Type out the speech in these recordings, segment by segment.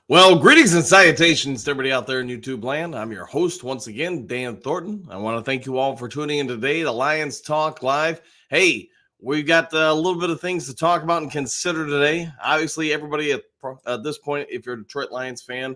Well, greetings and salutations to everybody out there in YouTube land. I'm your host once again, Dan Thornton. I want to thank you all for tuning in today to Lions Talk Live. Hey, we've got a little bit of things to talk about and consider today. Obviously, everybody at this point, if you're a Detroit Lions fan,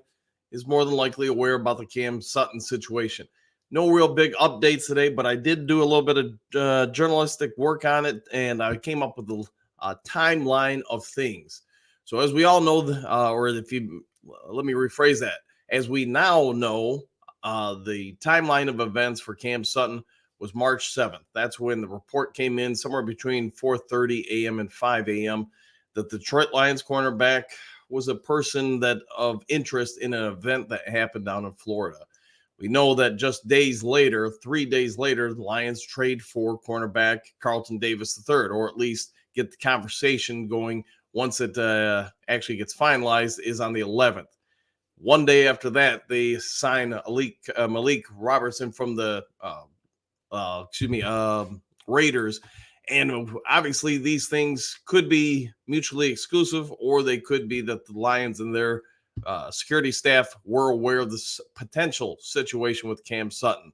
is more than likely aware about the Cam Sutton situation. No real big updates today, but I did do a little bit of journalistic work on it, and I came up with a timeline of things. So as we all know, or if you let me rephrase that. As we now know, the timeline of events for Cam Sutton was March 7th. That's when the report came in somewhere between 4:30 a.m. and 5 a.m. that the Detroit Lions cornerback was a person that of interest in an event that happened down in Florida. We know that just days later, 3 days later, the Lions trade for cornerback Carlton Davis III, or at least get the conversation going once it actually gets finalized, is on the 11th. One day after that, they sign Malik Robertson from the Raiders. And obviously, these things could be mutually exclusive, or they could be that the Lions and their security staff were aware of this potential situation with Cam Sutton.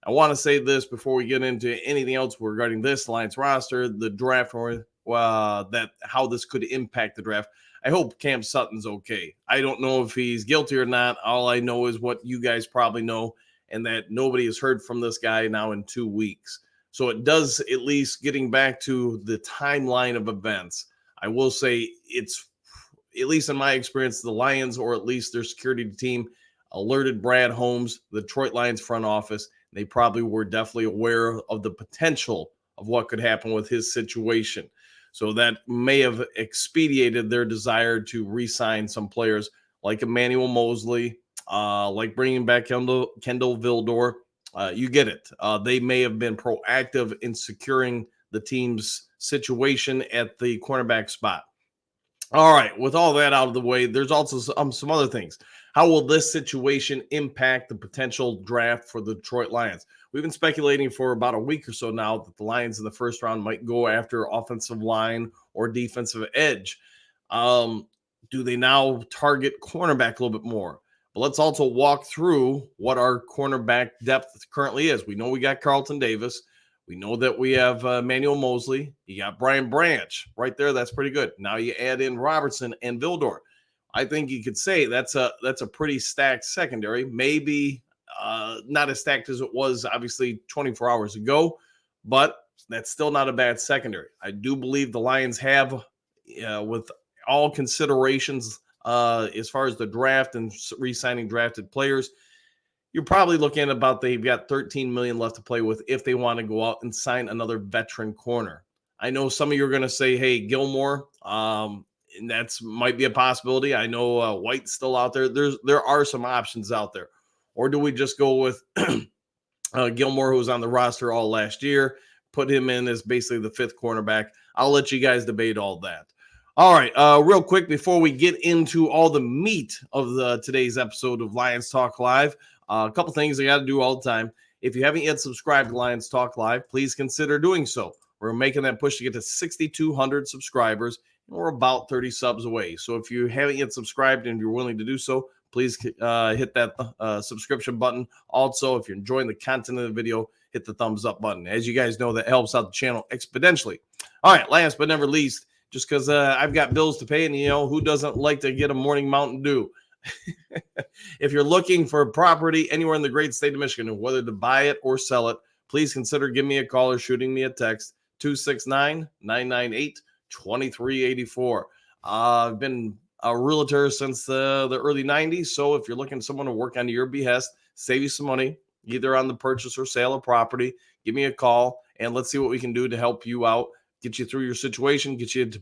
I want to say this before we get into anything else regarding this Lions roster, the draft, or that how this could impact the draft. I hope Cam Sutton's okay. I don't know if he's guilty or not. All I know is what you guys probably know, and that nobody has heard from this guy now in 2 weeks. So it does, at least getting back to the timeline of events, I will say it's, at least in my experience, the Lions, or at least their security team, alerted Brad Holmes, the Detroit Lions front office. They probably were definitely aware of the potential of what could happen with his situation. So that may have expedited their desire to re-sign some players like Emmanuel Mosley, like bringing back Kendall Vildor. You get it. They may have been proactive in securing the team's situation at the cornerback spot. All right, with all that out of the way, there's also some other things. How will this situation impact the potential draft for the Detroit Lions? We've been speculating for about a week or so now that the Lions in the first round might go after offensive line or defensive edge. Do they now target cornerback a little bit more? But let's also walk through what our cornerback depth currently is. We know we got Carlton Davis. We know that we have Emmanuel Mosley. You got Brian Branch right there. That's pretty good. Now you add in Robertson and Vildor. I think you could say that's a pretty stacked secondary. Maybe not as stacked as it was obviously 24 hours ago, but that's still not a bad secondary. I do believe the Lions have, with all considerations as far as the draft and re-signing drafted players, you're probably looking at about they've got $13 million left to play with if they want to go out and sign another veteran corner. I know some of you are going to say, hey, Gilmore, and that's might be a possibility. I know White's still out there. There are some options out there. Or do we just go with Gilmore, who was on the roster all last year, put him in as basically the fifth cornerback? I'll let you guys debate all that. All right, real quick before we get into all the meat of today's episode of Lions Talk Live, a couple things I got to do all the time. If you haven't yet subscribed to Lions Talk Live, please consider doing so. We're making that push to get to 6,200 subscribers, and we're about 30 subs away. So if you haven't yet subscribed and you're willing to do so, please hit that subscription button. Also, if you're enjoying the content of the video, hit the thumbs up button. As you guys know, that helps out the channel exponentially. All right, last but never least, just because I've got bills to pay, and who doesn't like to get a morning Mountain Dew? If you're looking for a property anywhere in the great state of Michigan, whether to buy it or sell it, please consider giving me a call or shooting me a text, 269-998-2384. I've been a realtor since the early 90s, so if you're looking for someone to work on your behest, save you some money, either on the purchase or sale of property, give me a call, and let's see what we can do to help you out, get you through your situation, get you to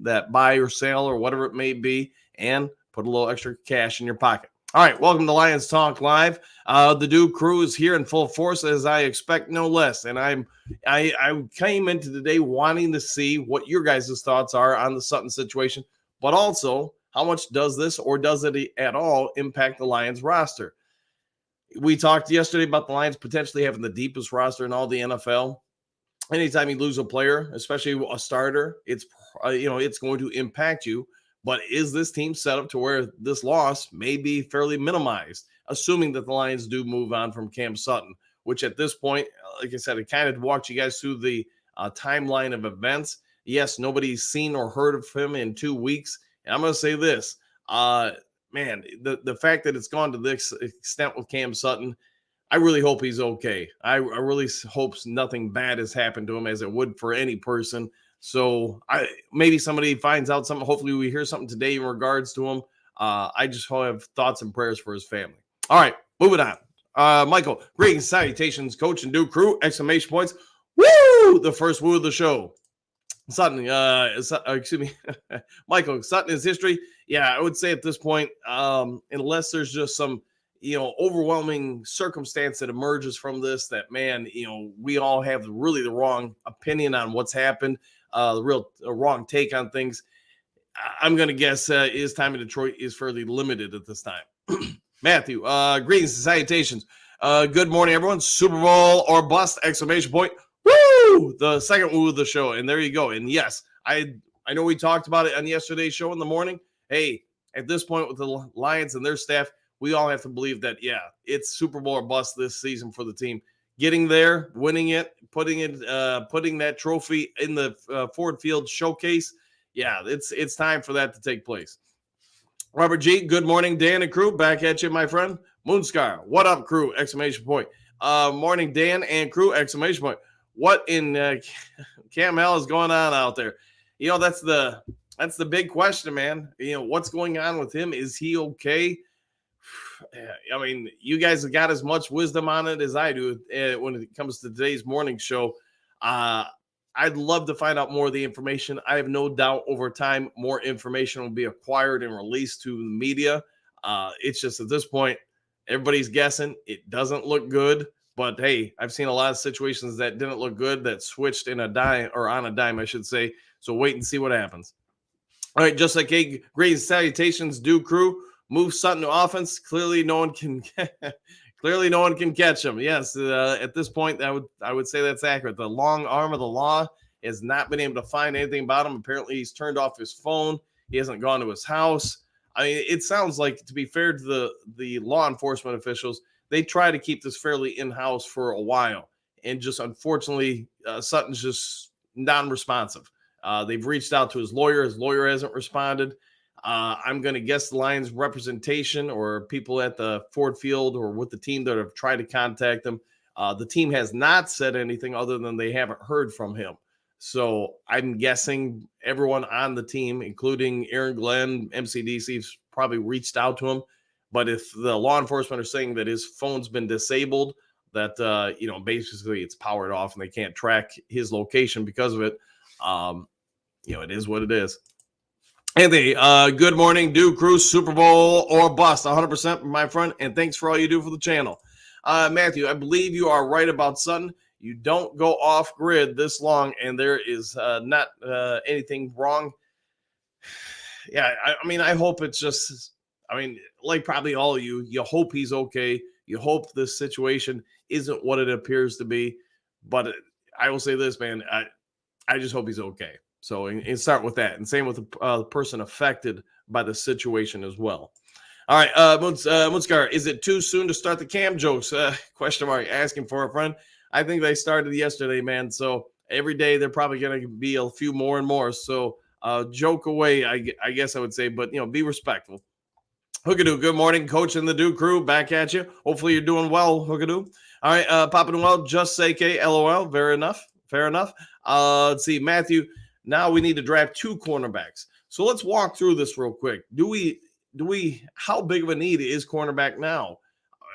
that buy or sale or whatever it may be, and put a little extra cash in your pocket. All right, welcome to Lions Talk Live. The Duke crew is here in full force, as I expect no less. And I came into today wanting to see what your guys' thoughts are on the Sutton situation, but also how much does this, or does it at all, impact the Lions roster? We talked yesterday about the Lions potentially having the deepest roster in all the NFL. Anytime you lose a player, especially a starter, it's going to impact you. But is this team set up to where this loss may be fairly minimized, assuming that the Lions do move on from Cam Sutton, which at this point, like I said, I kind of walked you guys through the timeline of events. Yes, nobody's seen or heard of him in 2 weeks. And I'm going to say this, man, the fact that it's gone to this extent with Cam Sutton, I really hope he's okay. I really hope nothing bad has happened to him, as it would for any person. So maybe somebody finds out something. Hopefully we hear something today in regards to him. I just have thoughts and prayers for his family. All right, moving on. Michael, greetings, salutations, coach and Duke crew, exclamation points. Woo! The first woo of the show. Sutton, excuse me, Michael, Sutton is history. Yeah, I would say at this point, unless there's just some, overwhelming circumstance that emerges from this, that, man, we all have really the wrong opinion on what's happened, the wrong take on things. I'm going to guess his time in Detroit is fairly limited at this time. Matthew, greetings and salutations. Good morning, everyone. Super Bowl or bust, exclamation point. Woo! The second woo of the show. And there you go. And yes, I know we talked about it on yesterday's show in the morning. Hey, at this point with the Lions and their staff, we all have to believe that, yeah, it's Super Bowl or bust this season for the team. Getting there, winning it, putting that trophy in the Ford Field showcase. Yeah, it's time for that to take place. Robert G, good morning, Dan and crew. Back at you, my friend. Moonscar, what up, crew? Exclamation point. Morning, Dan and crew, exclamation point. What in Cam Hell is going on out there? That's the big question, man. What's going on with him? Is he okay? I mean, you guys have got as much wisdom on it as I do when it comes to today's morning show. I'd love to find out more of the information. I have no doubt over time, more information will be acquired and released to the media. It's just at this point, everybody's guessing. It doesn't look good. But hey, I've seen a lot of situations that didn't look good that switched in a dime, or on a dime, I should say. So wait and see what happens. All right, just like great salutations, do crew. Move Sutton to offense. Clearly, no one can catch him. Yes, at this point, I would say that's accurate. The long arm of the law has not been able to find anything about him. Apparently, he's turned off his phone. He hasn't gone to his house. I mean, it sounds like, to be fair to the law enforcement officials, they try to keep this fairly in-house for a while. And just unfortunately, Sutton's just non-responsive. They've reached out to his lawyer. His lawyer hasn't responded. I'm going to guess the Lions representation or people at the Ford Field or with the team that have tried to contact them. The team has not said anything other than they haven't heard from him. So I'm guessing everyone on the team, including Aaron Glenn, MCDC's probably reached out to him. But if the law enforcement are saying that his phone's been disabled, that, basically it's powered off and they can't track his location because of it, it is what it is. Anthony, good morning, Duke crew, Super Bowl or bust, 100%, my friend, and thanks for all you do for the channel. Matthew, I believe you are right about Sutton. You don't go off grid this long, and there is not anything wrong. Yeah, I mean, I hope it's just, like probably all of you hope he's okay. You hope this situation isn't what it appears to be. But I will say this, man, I just hope he's okay. So and start with that, and same with the person affected by the situation as well. All right, Munskar, is it too soon to start the Cam jokes? Question mark, asking for a friend. I think they started yesterday, man. So every day they're probably going to be a few more and more. So joke away, I guess I would say, but be respectful. Hookadoo, good morning, coach and the Duke crew, back at you. Hopefully you're doing well, Hookadoo. All right, Papa Noel, just say K, LOL. Fair enough. Let's see, Matthew. Now we need to draft 2 cornerbacks. So let's walk through this real quick. Do we, how big of a need is cornerback now?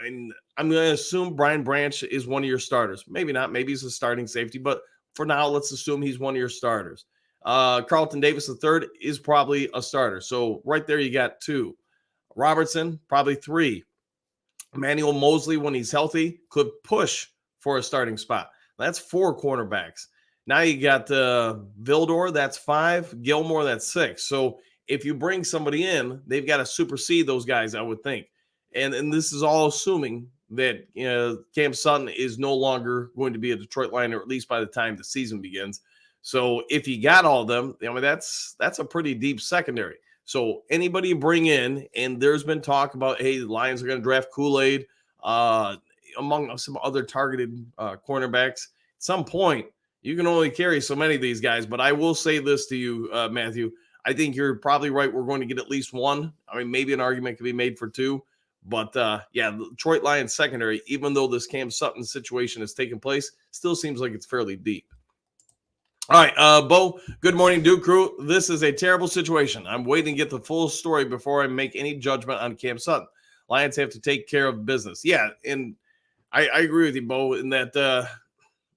I'm going to assume Brian Branch is one of your starters. Maybe not. Maybe he's a starting safety. But for now, let's assume he's one of your starters. Carlton Davis III is probably a starter. So right there, you got 2. Robertson, probably 3. Emmanuel Mosley, when he's healthy, could push for a starting spot. That's 4 cornerbacks. Now you got Vildor, that's 5. Gilmore, that's 6. So if you bring somebody in, they've got to supersede those guys, I would think. And this is all assuming that Cam Sutton is no longer going to be a Detroit Lion, or at least by the time the season begins. So if you got all of them, that's a pretty deep secondary. So anybody you bring in, and there's been talk about, hey, the Lions are going to draft Kool-Aid, among some other targeted cornerbacks. At some point, you can only carry so many of these guys. But I will say this to you, Matthew. I think you're probably right. We're going to get at least one. I mean, maybe an argument could be made for two. But yeah, the Detroit Lions secondary, even though this Cam Sutton situation has taken place, still seems like it's fairly deep. All right, Bo, good morning, Duke Crew. This is a terrible situation. I'm waiting to get the full story before I make any judgment on Cam Sutton. Lions have to take care of business. Yeah, and I agree with you, Bo, in that,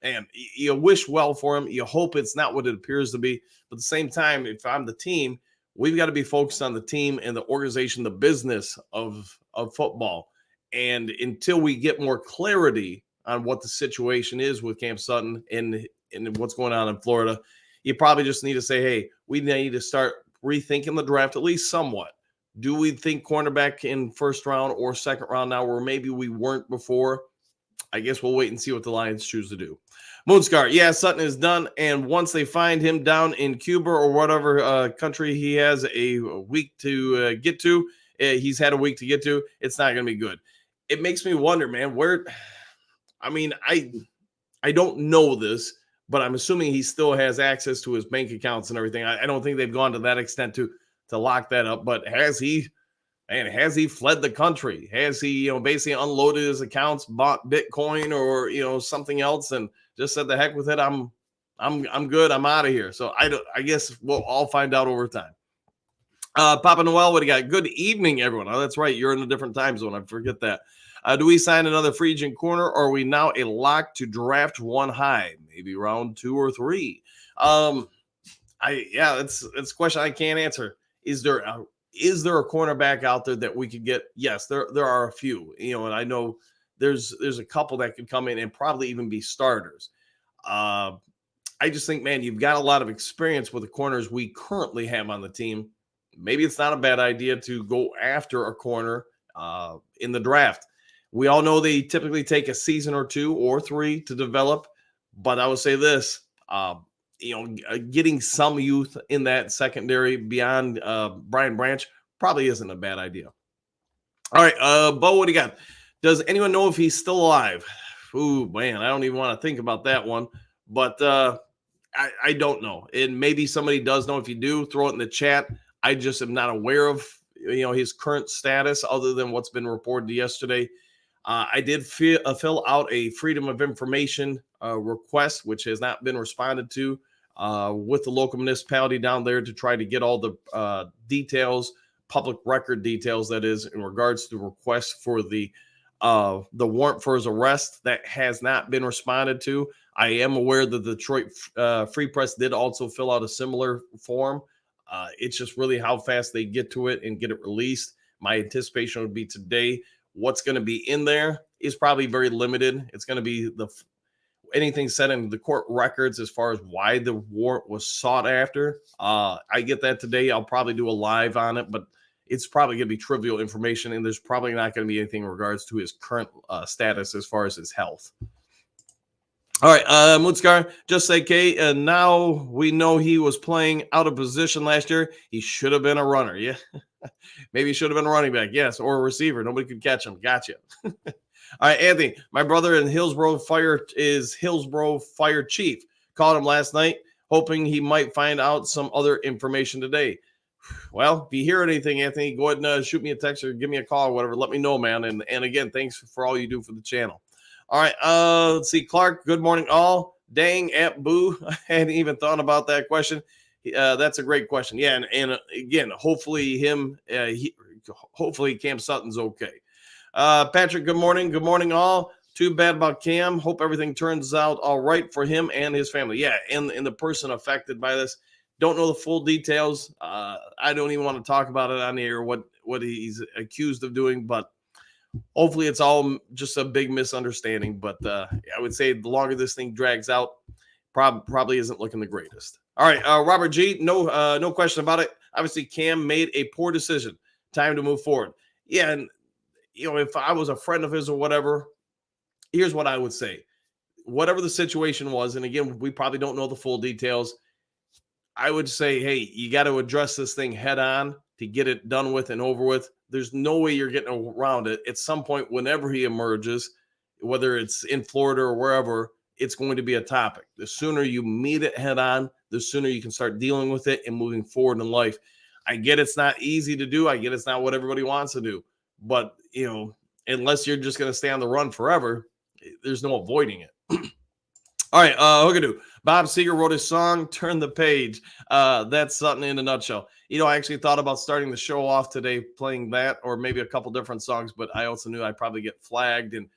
man, you wish well for him. You hope it's not what it appears to be. But at the same time, if I'm the team, we've got to be focused on the team and the organization, the business of football. And until we get more clarity on what the situation is with Cam Sutton and what's going on in Florida, you probably just need to say, hey, we need to start rethinking the draft at least somewhat. Do we think cornerback in first round or second round now where maybe we weren't before? I guess we'll wait and see what the Lions choose to do. Moonscar, yeah, Sutton is done. And once they find him down in Cuba or whatever country he has a week to get to, he's had a week to get to, it's not going to be good. It makes me wonder, man, where, I mean, I don't know this, but I'm assuming he still has access to his bank accounts and everything. I don't think they've gone to that extent to lock that up, but has he fled the country? Has he, basically unloaded his accounts, bought Bitcoin or, something else and just said the heck with it. I'm good. I'm out of here. So I guess we'll all find out over time. Papa Noel, what do you got? Good evening, everyone. Oh, that's right. You're in a different time zone. I forget that. Do we sign another free agent corner, or are we now a lock to draft one high, maybe round 2 or 3? That's a question I can't answer. Is there a cornerback out there that we could get? Yes, there are a few. And I know there's a couple that could come in and probably even be starters. I just think, man, you've got a lot of experience with the corners we currently have on the team. Maybe it's not a bad idea to go after a corner in the draft. We all know they typically take a season or 2 or 3 to develop, but I would say this, getting some youth in that secondary beyond Brian Branch probably isn't a bad idea. All right, Bo, what do you got? Does anyone know if he's still alive? Ooh, man, I don't even want to think about that one, but I don't know. And maybe somebody does know. If you do, throw it in the chat. I just am not aware of his current status other than what's been reported yesterday. I did fill out a Freedom of Information request, which has not been responded to with the local municipality down there to try to get all the details, public record details, that is, in regards to the request for the warrant for his arrest. That has not been responded to. I am aware that the Detroit Free Press did also fill out a similar form. It's just really how fast they get to it and get it released. My anticipation would be today. What's going to be in there is probably very limited. It's going to be anything said in the court records as far as why the warrant was sought after. I get that today. I'll probably do a live on it, but it's probably going to be trivial information, and there's probably not going to be anything in regards to his current status as far as his health. All right, Moonscar, just say K. Now we know he was playing out of position last year. He should have been a runner. Yeah, maybe he should have been a running back. Yes, or a receiver. Nobody could catch him. Gotcha. All right, Anthony, my brother in Hillsborough Fire Chief. Called him last night, hoping he might find out some other information today. Well, if you hear anything, Anthony, go ahead and shoot me a text or give me a call or whatever. Let me know, man. And again, thanks for all you do for the channel. All right, let's see. Clark, good morning, all. Dang, at boo. I hadn't even thought about that question. That's a great question. Yeah, and again, hopefully hopefully Cam Sutton's okay. Patrick, good morning. Good morning, all. Too bad about Cam. Hope everything turns out all right for him and his family. Yeah, and the person affected by this. Don't know the full details. I don't even want to talk about it on here, what he's accused of doing, but hopefully it's all just a big misunderstanding. But I would say the longer this thing drags out, probably isn't looking the greatest. All right, Robert G, no question about it. Obviously, Cam made a poor decision. Time to move forward. Yeah, and if I was a friend of his or whatever, here's what I would say. Whatever the situation was, and again, we probably don't know the full details, I would say, hey, you got to address this thing head on. to get it done with and over with. There's no way you're getting around it. At some point, whenever he emerges, whether it's in Florida or wherever, it's going to be a topic. The sooner you meet it head on, the sooner you can start dealing with it and moving forward in life. I get it's not easy to do. I get it's not what everybody wants to do. But, unless you're just going to stay on the run forever, there's no avoiding it. All right, Hookadoo. Bob Seger wrote his song, Turn the Page. That's Sutton in a nutshell. I actually thought about starting the show off today playing that or maybe a couple different songs, but I also knew I'd probably get flagged and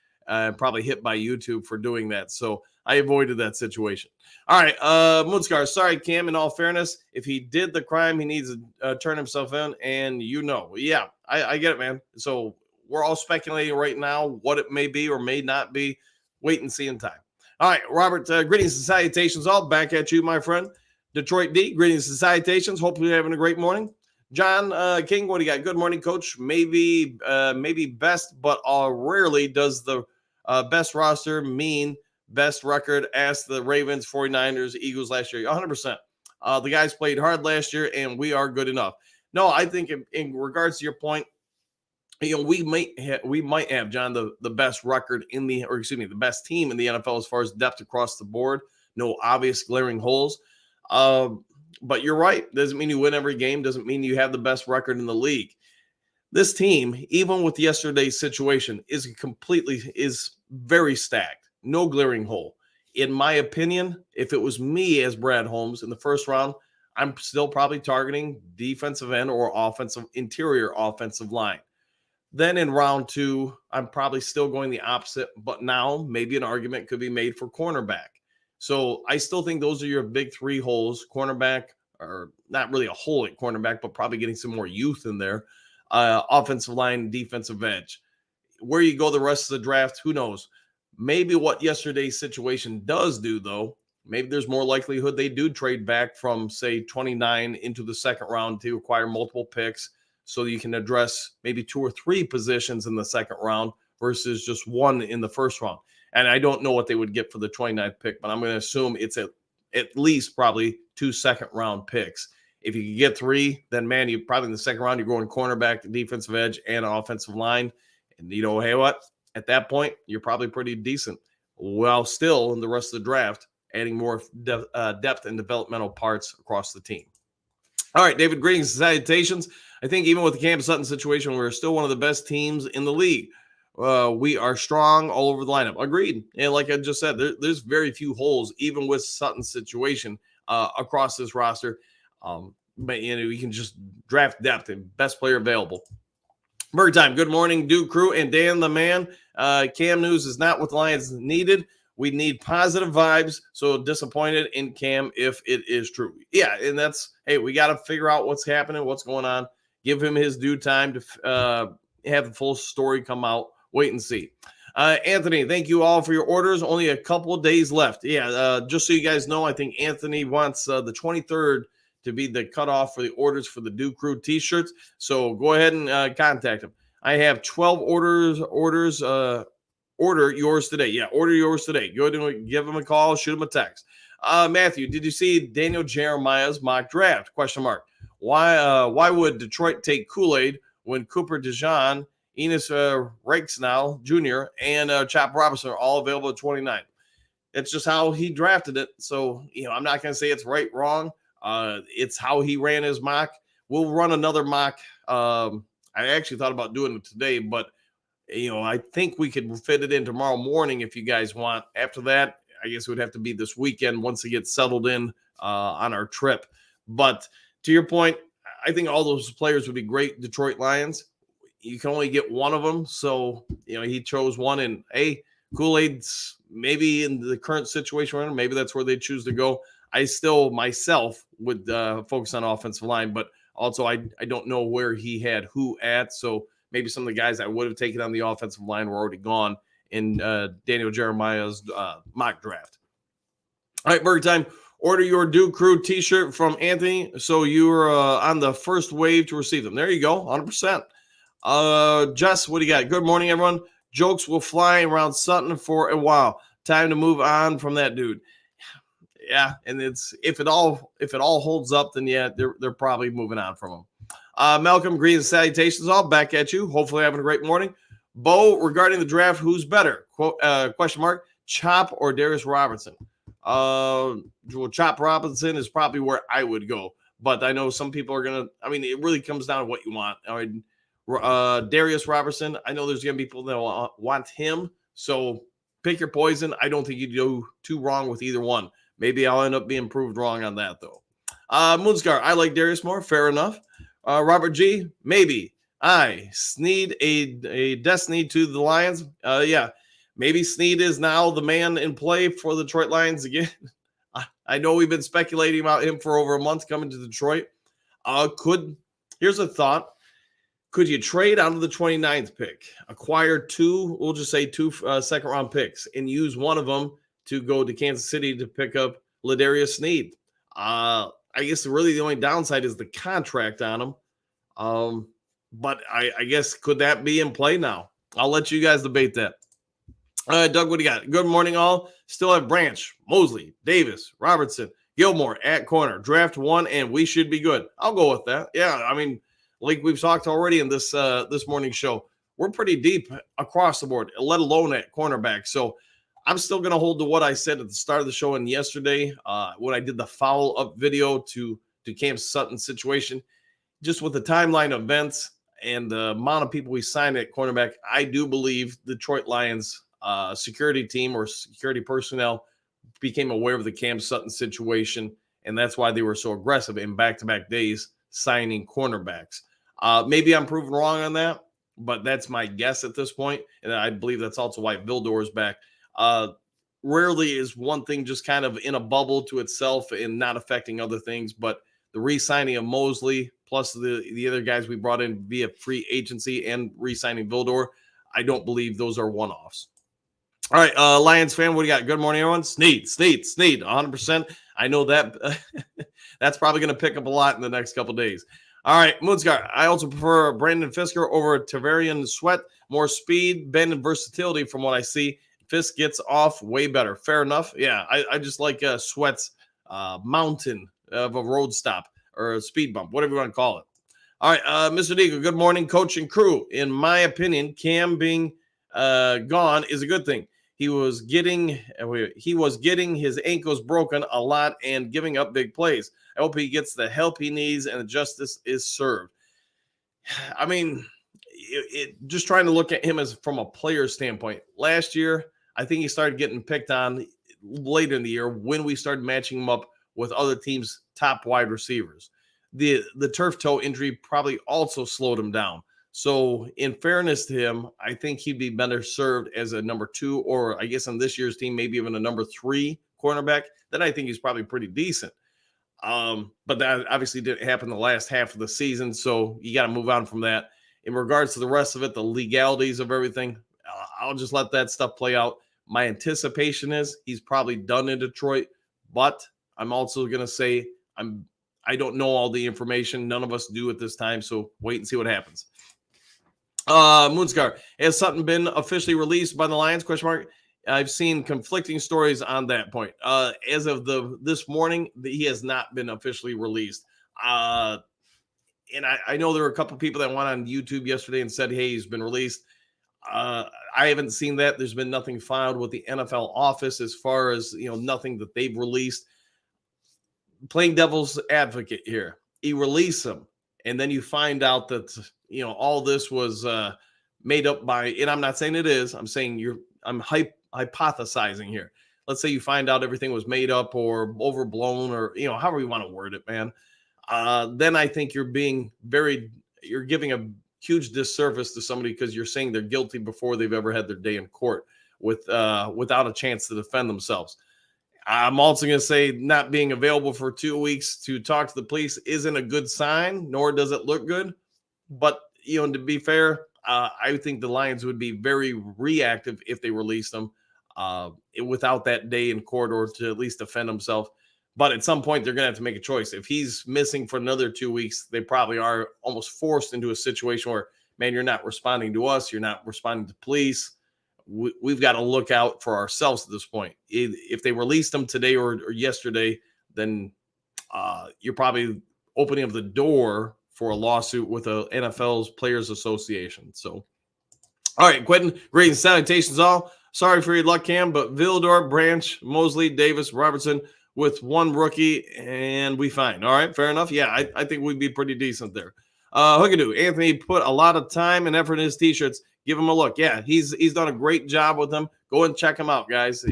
probably hit by YouTube for doing that. So I avoided that situation. All right, Moonscar. Sorry, Cam, in all fairness, if he did the crime, he needs to turn himself in, and yeah, I get it, man. So we're all speculating right now what it may be or may not be. Wait and see in time. All right, Robert, greetings and salutations all. Back at you, my friend. Detroit D, greetings and salutations. Hopefully you're having a great morning. John King, what do you got? Good morning, Coach. Maybe best, but rarely does the best roster mean best record. Ask the Ravens, 49ers, Eagles last year. 100%. The guys played hard last year, and we are good enough. No, I think in regards to your point, we might have, John, the best record the best team in the NFL as far as depth across the board. No obvious glaring holes. But you're right. Doesn't mean you win every game. Doesn't mean you have the best record in the league. This team, even with yesterday's situation, is very stacked. No glaring hole. In my opinion, if it was me as Brad Holmes in the first round, I'm still probably targeting defensive end or interior offensive line. Then in round 2, I'm probably still going the opposite, but now maybe an argument could be made for cornerback. So I still think those are your big 3 holes. Cornerback, or not really a hole at cornerback, but probably getting some more youth in there. Offensive line, defensive edge. Where you go the rest of the draft, who knows? Maybe what yesterday's situation does do, though, maybe there's more likelihood they do trade back from, say, 29 into the second round to acquire multiple picks, so you can address maybe 2 or 3 positions in the second round versus just 1 in the first round. And I don't know what they would get for the 29th pick, but I'm going to assume it's at least probably 2 second-round picks. If you can get 3, then, man, you probably in the second round, you're going cornerback, defensive edge, and offensive line. And, hey, what? At that point, you're probably pretty decent. While still in the rest of the draft, adding more depth and developmental parts across the team. All right, David, greetings and salutations. I think even with the Cam Sutton situation, we're still one of the best teams in the league. We are strong all over the lineup. Agreed. And like I just said, there's very few holes, even with Sutton's situation across this roster. But, we can just draft depth and best player available. Bird time. Good morning, Duke Crew and Dan the man. Cam news is not what the Lions needed. We need positive vibes. So disappointed in Cam if it is true. Yeah, and we got to figure out what's happening, what's going on. Give him his due time to have the full story come out. Wait and see. Anthony, thank you all for your orders. Only a couple of days left. Yeah, just so you guys know, I think Anthony wants the 23rd to be the cutoff for the orders for the Duke Crew t-shirts. So go ahead and contact him. I have 12 orders. Order yours today. Yeah, order yours today. Go ahead and give him a call, shoot him a text. Matthew, did you see Daniel Jeremiah's mock draft? ? Why would Detroit take Kool-Aid when Cooper DeJean, Enos Rexnell Jr., and Chop Robinson are all available at 29? It's just how he drafted it. So, I'm not going to say it's right, wrong. It's how he ran his mock. We'll run another mock. I actually thought about doing it today, but, I think we could fit it in tomorrow morning if you guys want. After that, I guess it would have to be this weekend once we get settled in on our trip. But to your point, I think all those players would be great Detroit Lions. You can only get one of them. So, he chose one. And, hey, Kool-Aid's maybe in the current situation, maybe that's where they choose to go. I still, myself, would focus on offensive line. But also, I don't know where he had who at. So, maybe some of the guys I would have taken on the offensive line were already gone in Daniel Jeremiah's mock draft. All right, Burger Time. Order your Duke Crew t-shirt from Anthony so you're on the first wave to receive them. There you go, 100%. Jess, what do you got? Good morning, everyone. Jokes will fly around Sutton for a while. Time to move on from that dude. Yeah, and it's if it all holds up, then yeah, they're probably moving on from him. Malcolm, greetings and salutations all. Back at you. Hopefully having a great morning. Bo, regarding the draft, who's better? Question mark. Chop or Darius Robertson? Well, Chop Robinson is probably where I would go. But I know some people are going to, I mean, it really comes down to what you want. I mean, Darius Robertson, I know there's going to be people that want him. So pick your poison. I don't think you do too wrong with either one. Maybe I'll end up being proved wrong on that, though. Moonscar, I like Darius more. Fair enough. Robert G, maybe. Snead a destiny to the Lions. Yeah, maybe Snead is now the man in play for the Detroit Lions again. I know we've been speculating about him for over a month coming to Detroit. Here's a thought. Could you trade out of the 29th pick, acquire two, we'll just say two second-round picks, and use one of them to go to Kansas City to pick up Ladarius Snead? I guess really the only downside is the contract on him. But I guess could that be in play now? I'll let you guys debate that. Doug, what do you got? Good morning, all. Still have Branch, Mosley, Davis, Robertson, Gilmore at corner. Draft one, and we should be good. I'll go with that. Yeah, I mean, like we've talked already in this morning's show, we're pretty deep across the board, let alone at cornerback. So I'm still going to hold to what I said at the start of the show and yesterday when I did the follow-up video to Cam Sutton's situation. Just with the timeline of events and the amount of people we signed at cornerback, I do believe the Detroit Lions security team or security personnel became aware of the Cam Sutton situation, and that's why they were so aggressive in back-to-back days signing cornerbacks. Maybe I'm proven wrong on that, but that's my guess at this point, and I believe that's also why Vildor is back. Rarely is one thing just kind of in a bubble to itself and not affecting other things, but the re-signing of Mosley plus the other guys we brought in via free agency and re-signing Vildor, I don't believe those are one-offs. All right, Lions fan, what do you got? Good morning, everyone. Snead, 100%. I know that that's probably going to pick up a lot in the next couple days. All right, Moonscar, I also prefer Brandon Fisker over Tavarian Sweat. More speed, bend, and versatility from what I see. Fisk gets off way better. Fair enough. Yeah, I just like Sweat's mountain of a road stop or a speed bump, whatever you want to call it. All right, Mr. Deagle, good morning, coach and crew. In my opinion, Cam being gone is a good thing. He was getting his ankles broken a lot and giving up big plays. I hope he gets the help he needs and the justice is served. I mean, just trying to look at him as from a player standpoint. Last year, I think he started getting picked on later in the year when we started matching him up with other teams' top wide receivers. The turf toe injury probably also slowed him down. So in fairness to him, I think he'd be better served as a number 2, or I guess on this year's team, maybe even a number 3 cornerback. Then I think he's probably pretty decent. But that obviously didn't happen the last half of the season. So you got to move on from that. In regards to the rest of it, the legalities of everything, I'll just let that stuff play out. My anticipation is he's probably done in Detroit, but I'm also going to say I don't know all the information. None of us do at this time. So wait and see what happens. Moonscar, has Sutton been officially released by the Lions? Question mark. I've seen conflicting stories on that point. As of this morning, he has not been officially released. And I know there were a couple people that went on YouTube yesterday and said, hey, he's been released. I haven't seen that. There's been nothing filed with the NFL office as far as, nothing that they've released. Playing devil's advocate here. You release him, and then you find out that, all this was made up by, and I'm not saying it is, I'm saying I'm hypothesizing here. Let's say you find out everything was made up or overblown or, however you want to word it, man. Then I think you're giving a huge disservice to somebody because you're saying they're guilty before they've ever had their day in court without a chance to defend themselves. I'm also going to say not being available for 2 weeks to talk to the police isn't a good sign, nor does it look good. But, to be fair, I think the Lions would be very reactive if they released him without that day in court or to at least defend himself. But at some point, they're going to have to make a choice. If he's missing for another 2 weeks, they probably are almost forced into a situation where, man, you're not responding to us. You're not responding to police. We've got to look out for ourselves at this point. If they released him today or yesterday, then you're probably opening up the door for a lawsuit with the NFL's Players Association. So, all right, Quentin, great salutations all. Sorry for your luck, Cam, but Vildor, Branch, Mosley, Davis, Robertson with one rookie, and we fine. All right, fair enough. Yeah, I think we'd be pretty decent there. Hookadoo, Anthony put a lot of time and effort in his t-shirts. Give him a look. Yeah, he's done a great job with them. Go and check him out, guys.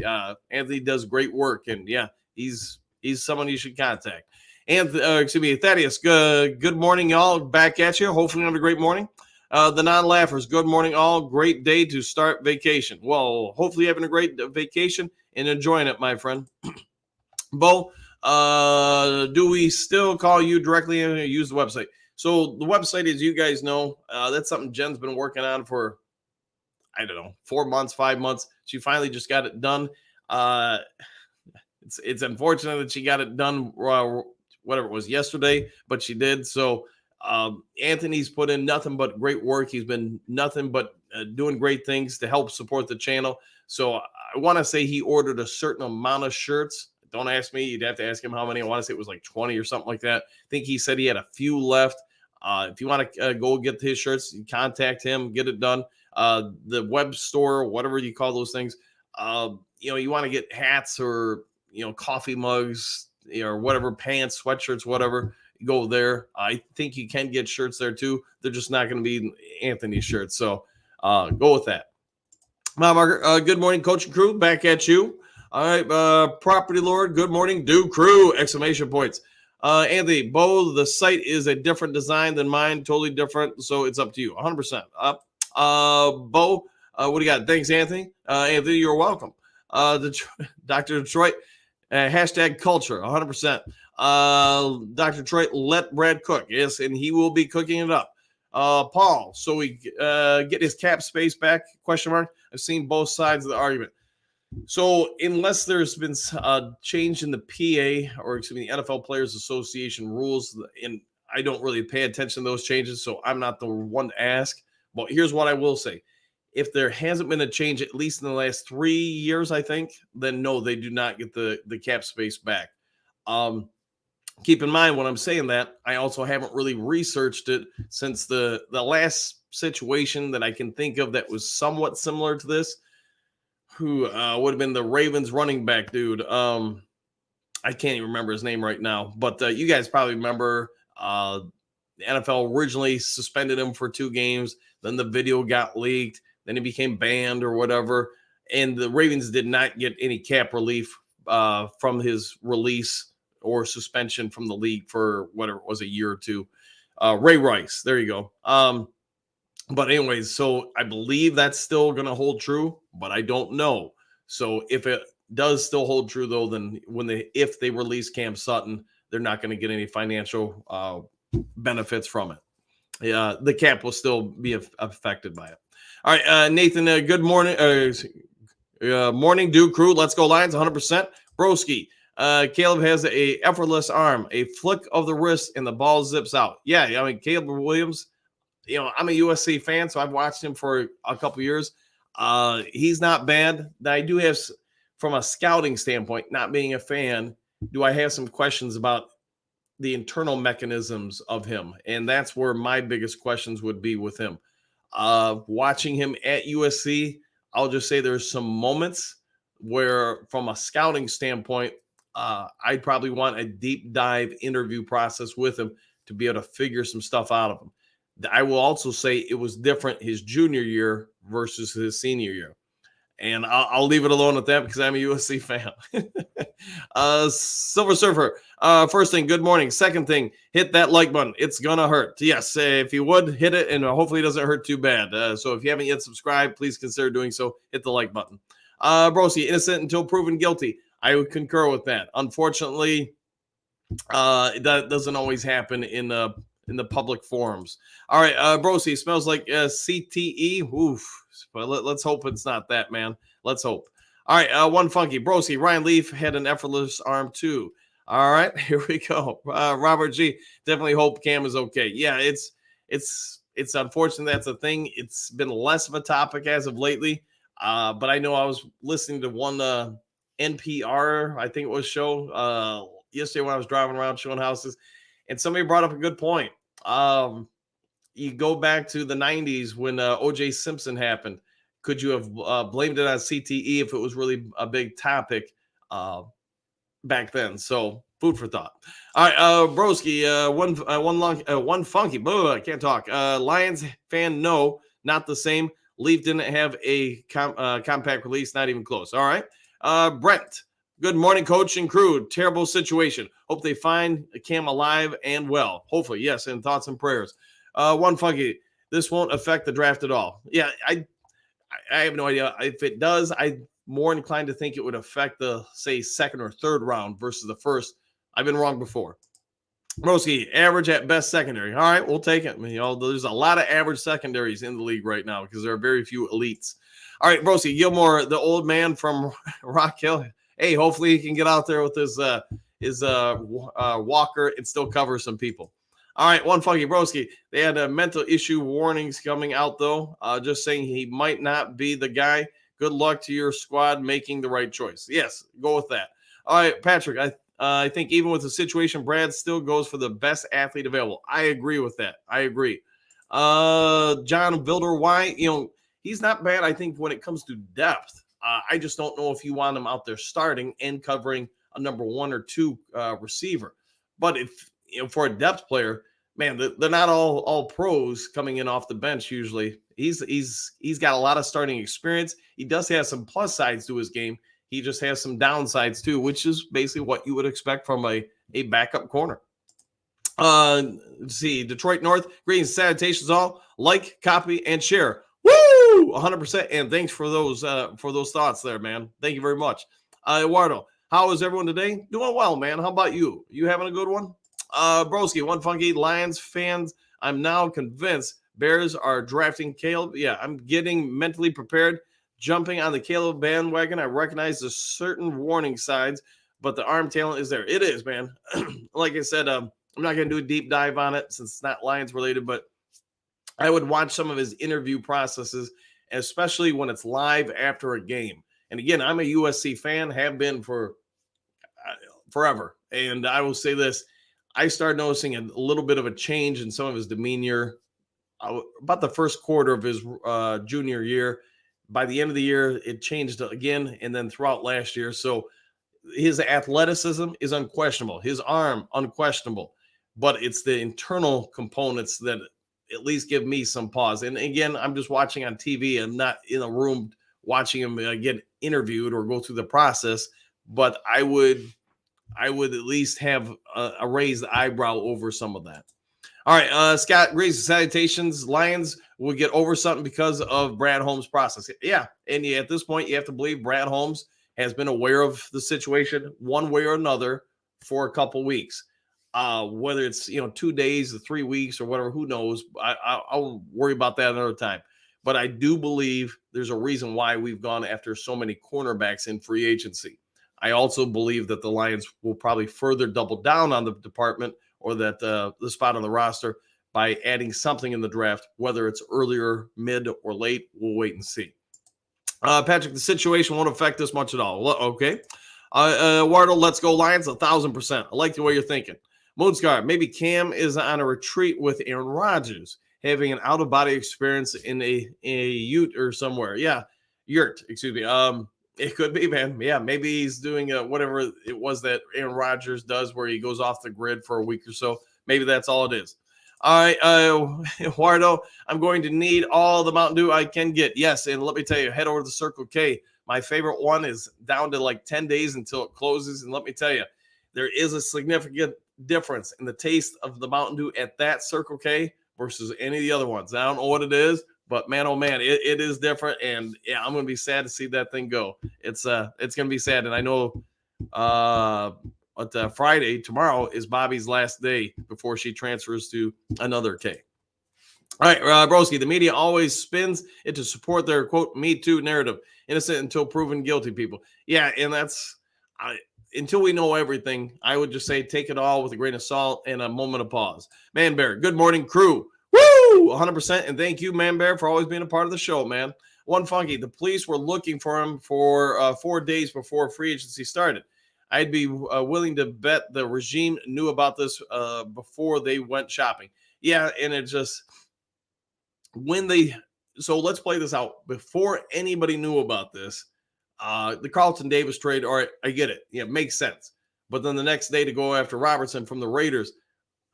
Anthony does great work, and yeah, he's someone you should contact. And Thaddeus, good morning, y'all. Back at you. Hopefully, you have a great morning. The non-laughers, good morning, all. Great day to start vacation. Well, hopefully, you're having a great vacation and enjoying it, my friend. Bo, do we still call you directly and use the website? So the website, as you guys know, that's something Jen's been working on for, I don't know, 4 months, 5 months. She finally just got it done. It's unfortunate that she got it done, whatever it was, yesterday, but she did. So Anthony's put in nothing but great work. He's been nothing but doing great things to help support the channel. So I want to say he ordered a certain amount of shirts. Don't ask me. You'd have to ask him how many. I want to say it was like 20 or something like that. I think he said he had a few left. If you want to go get his shirts, contact him, get it done. The web store, whatever you call those things, you want to get hats or, coffee mugs, or whatever, pants, sweatshirts, whatever, go there. I think you can get shirts there too. They're just not going to be Anthony's shirts. So go with that. Good morning, coach and crew. Back at you. All right, property lord. Good morning, do crew! Exclamation points. Anthony, Bo, the site is a different design than mine, totally different. So it's up to you, 100%. Up. Bo, what do you got? Thanks, Anthony. Anthony, you're welcome. Dr. Detroit, hashtag culture, 100%. Dr. Detroit, let Brad cook. Yes, and he will be cooking it up. Paul, so we get his cap space back? Question mark. I've seen both sides of the argument. So unless there's been a change in the PA, or excuse me, the NFL Players Association rules, and I don't really pay attention to those changes, so I'm not the one to ask. But here's what I will say. If there hasn't been a change, at least in the last 3 years, I think, then no, they do not get the cap space back. Keep in mind when I'm saying that, I also haven't really researched it since the last situation that I can think of that was somewhat similar to this, who would have been the Ravens running back dude. I can't even remember his name right now, but you guys probably remember the NFL originally suspended him for 2 games. Then the video got leaked. Then he became banned or whatever. And the Ravens did not get any cap relief from his release or suspension from the league for whatever it was, a year or two. Ray Rice, there you go. But anyways, so I believe that's still going to hold true, but I don't know. So if it does still hold true, though, then if they release Cam Sutton, they're not going to get any financial benefits from it. The cap will still be affected by it. All right, Nathan, good morning. Morning, do crew. Let's go Lions, 100%. Broski, Caleb has a effortless arm, a flick of the wrist, and the ball zips out. Yeah, I mean, Caleb Williams, I'm a USC fan, so I've watched him for a couple years. He's not bad. I do have, from a scouting standpoint, not being a fan, do I have some questions about the internal mechanisms of him? And that's where my biggest questions would be with him. Watching him at USC, I'll just say there's some moments where, from a scouting standpoint, I'd probably want a deep dive interview process with him to be able to figure some stuff out of him. I will also say it was different his junior year versus his senior year. And I'll leave it alone at that because I'm a USC fan. Silver Surfer, first thing, good morning. Second thing, hit that like button. It's going to hurt. Yes, if you would, hit it, and hopefully it doesn't hurt too bad. So if you haven't yet subscribed, please consider doing so. Hit the like button. Brosi, innocent until proven guilty. I would concur with that. Unfortunately, that doesn't always happen in the public forums. All right, Brosi, smells like CTE. Oof. But let's hope it's not that, man. Let's hope. All right, one funky. Brosi, Ryan Leaf had an effortless arm too. All right, here we go. Robert G, definitely hope Cam is okay. Yeah, it's unfortunate that's a thing. It's been less of a topic as of lately. But I know I was listening to one NPR, I think it was, show yesterday when I was driving around showing houses, and somebody brought up a good point. You go back to the 90s when OJ Simpson happened. Could you have blamed it on CTE if it was really a big topic back then? So food for thought. All right, Broski, one funky. I can't talk. Lions fan, no, not the same. Leaf didn't have a compact release, not even close. All right, Brent. Good morning, coach and crew. Terrible situation. Hope they find Cam alive and well. Hopefully, yes. And thoughts and prayers. One funky. This won't affect the draft at all. Yeah, I have no idea. If it does, I'm more inclined to think it would affect the, say, second or third round versus the first. I've been wrong before. Broski, average at best secondary. All right, we'll take it. There's a lot of average secondaries in the league right now because there are very few elites. All right, Broski, Gilmore, the old man from Rock Hill. Hey, hopefully he can get out there with his walker and still cover some people. All right, one funky Broski. They had a mental issue warnings coming out, though. Just saying he might not be the guy. Good luck to your squad making the right choice. Yes, go with that. All right, Patrick, I think even with the situation, Brad still goes for the best athlete available. I agree with that. I agree. John Vilder, why? He's not bad, I think, when it comes to depth. I just don't know if you want him out there starting and covering a number 1 or 2 receiver. But if for a depth player, man, they're not all pros coming in off the bench usually. He's got a lot of starting experience. He does have some plus sides to his game. He just has some downsides too, which is basically what you would expect from a backup corner. Let's see, Detroit North, greetings, salutations all. Like, copy, and share. Woo! 100%. And thanks for those thoughts there, man. Thank you very much. Eduardo, how is everyone today? Doing well, man. How about you? You having a good one? Broski, one funky Lions fans. I'm now convinced Bears are drafting Caleb. Yeah, I'm getting mentally prepared, jumping on the Caleb bandwagon. I recognize the certain warning signs, but the arm talent is there. It is, man. Like I said, I'm not going to do a deep dive on it since it's not Lions related, but I would watch some of his interview processes, especially when it's live after a game. And again, I'm a USC fan, have been for forever. And I will say this. I started noticing a little bit of a change in some of his demeanor about the first quarter of his junior year. By the end of the year, it changed again, and then throughout last year. So his athleticism is unquestionable. His arm, unquestionable. But it's the internal components that at least give me some pause. And again, I'm just watching on TV. I'm not in a room watching him get interviewed or go through the process. But I would at least have a raised eyebrow over some of that. All right, Scott, greetings, salutations. Lions will get over something because of Brad Holmes' process. Yeah, and at this point, you have to believe Brad Holmes has been aware of the situation one way or another for a couple weeks. Whether it's 2 days or 3 weeks or whatever, who knows? I'll worry about that another time. But I do believe there's a reason why we've gone after so many cornerbacks in free agency. I also believe that the Lions will probably further double down on the department or that the spot on the roster by adding something in the draft, whether it's earlier, mid, or late. We'll wait and see. Patrick, the situation won't affect us much at all. Okay. Wardle, let's go Lions, 1,000%. I like the way you're thinking. Moonscar, maybe Cam is on a retreat with Aaron Rodgers, having an out-of-body experience in a ute or somewhere. Yeah, yurt, excuse me. It could be, man. Yeah, maybe he's doing whatever it was that Aaron Rodgers does where he goes off the grid for a week or so. Maybe that's all it is. All right, Eduardo, I'm going to need all the Mountain Dew I can get. Yes, and let me tell you, head over to Circle K. My favorite one is down to like 10 days until it closes. And let me tell you, there is a significant difference in the taste of the Mountain Dew at that Circle K versus any of the other ones. I don't know what it is, but man, oh man, it is different. And yeah, I'm going to be sad to see that thing go. It's going to be sad. And I know Friday, tomorrow, is Bobby's last day before she transfers to another K. All right, Broski, the media always spins it to support their, quote, Me Too narrative. Innocent until proven guilty people. Yeah, and that's until we know everything, I would just say take it all with a grain of salt and a moment of pause. Man Bear, good morning, crew. Woo! 100%. And thank you, Man Bear, for always being a part of the show, man. One funky, the police were looking for him for 4 days before free agency started. I'd be willing to bet the regime knew about this before they went shopping. Yeah, and it just when they so let's play this out before anybody knew about this. The Carlton Davis trade, all right, I get it. Yeah, it makes sense. But then the next day to go after Robertson from the Raiders,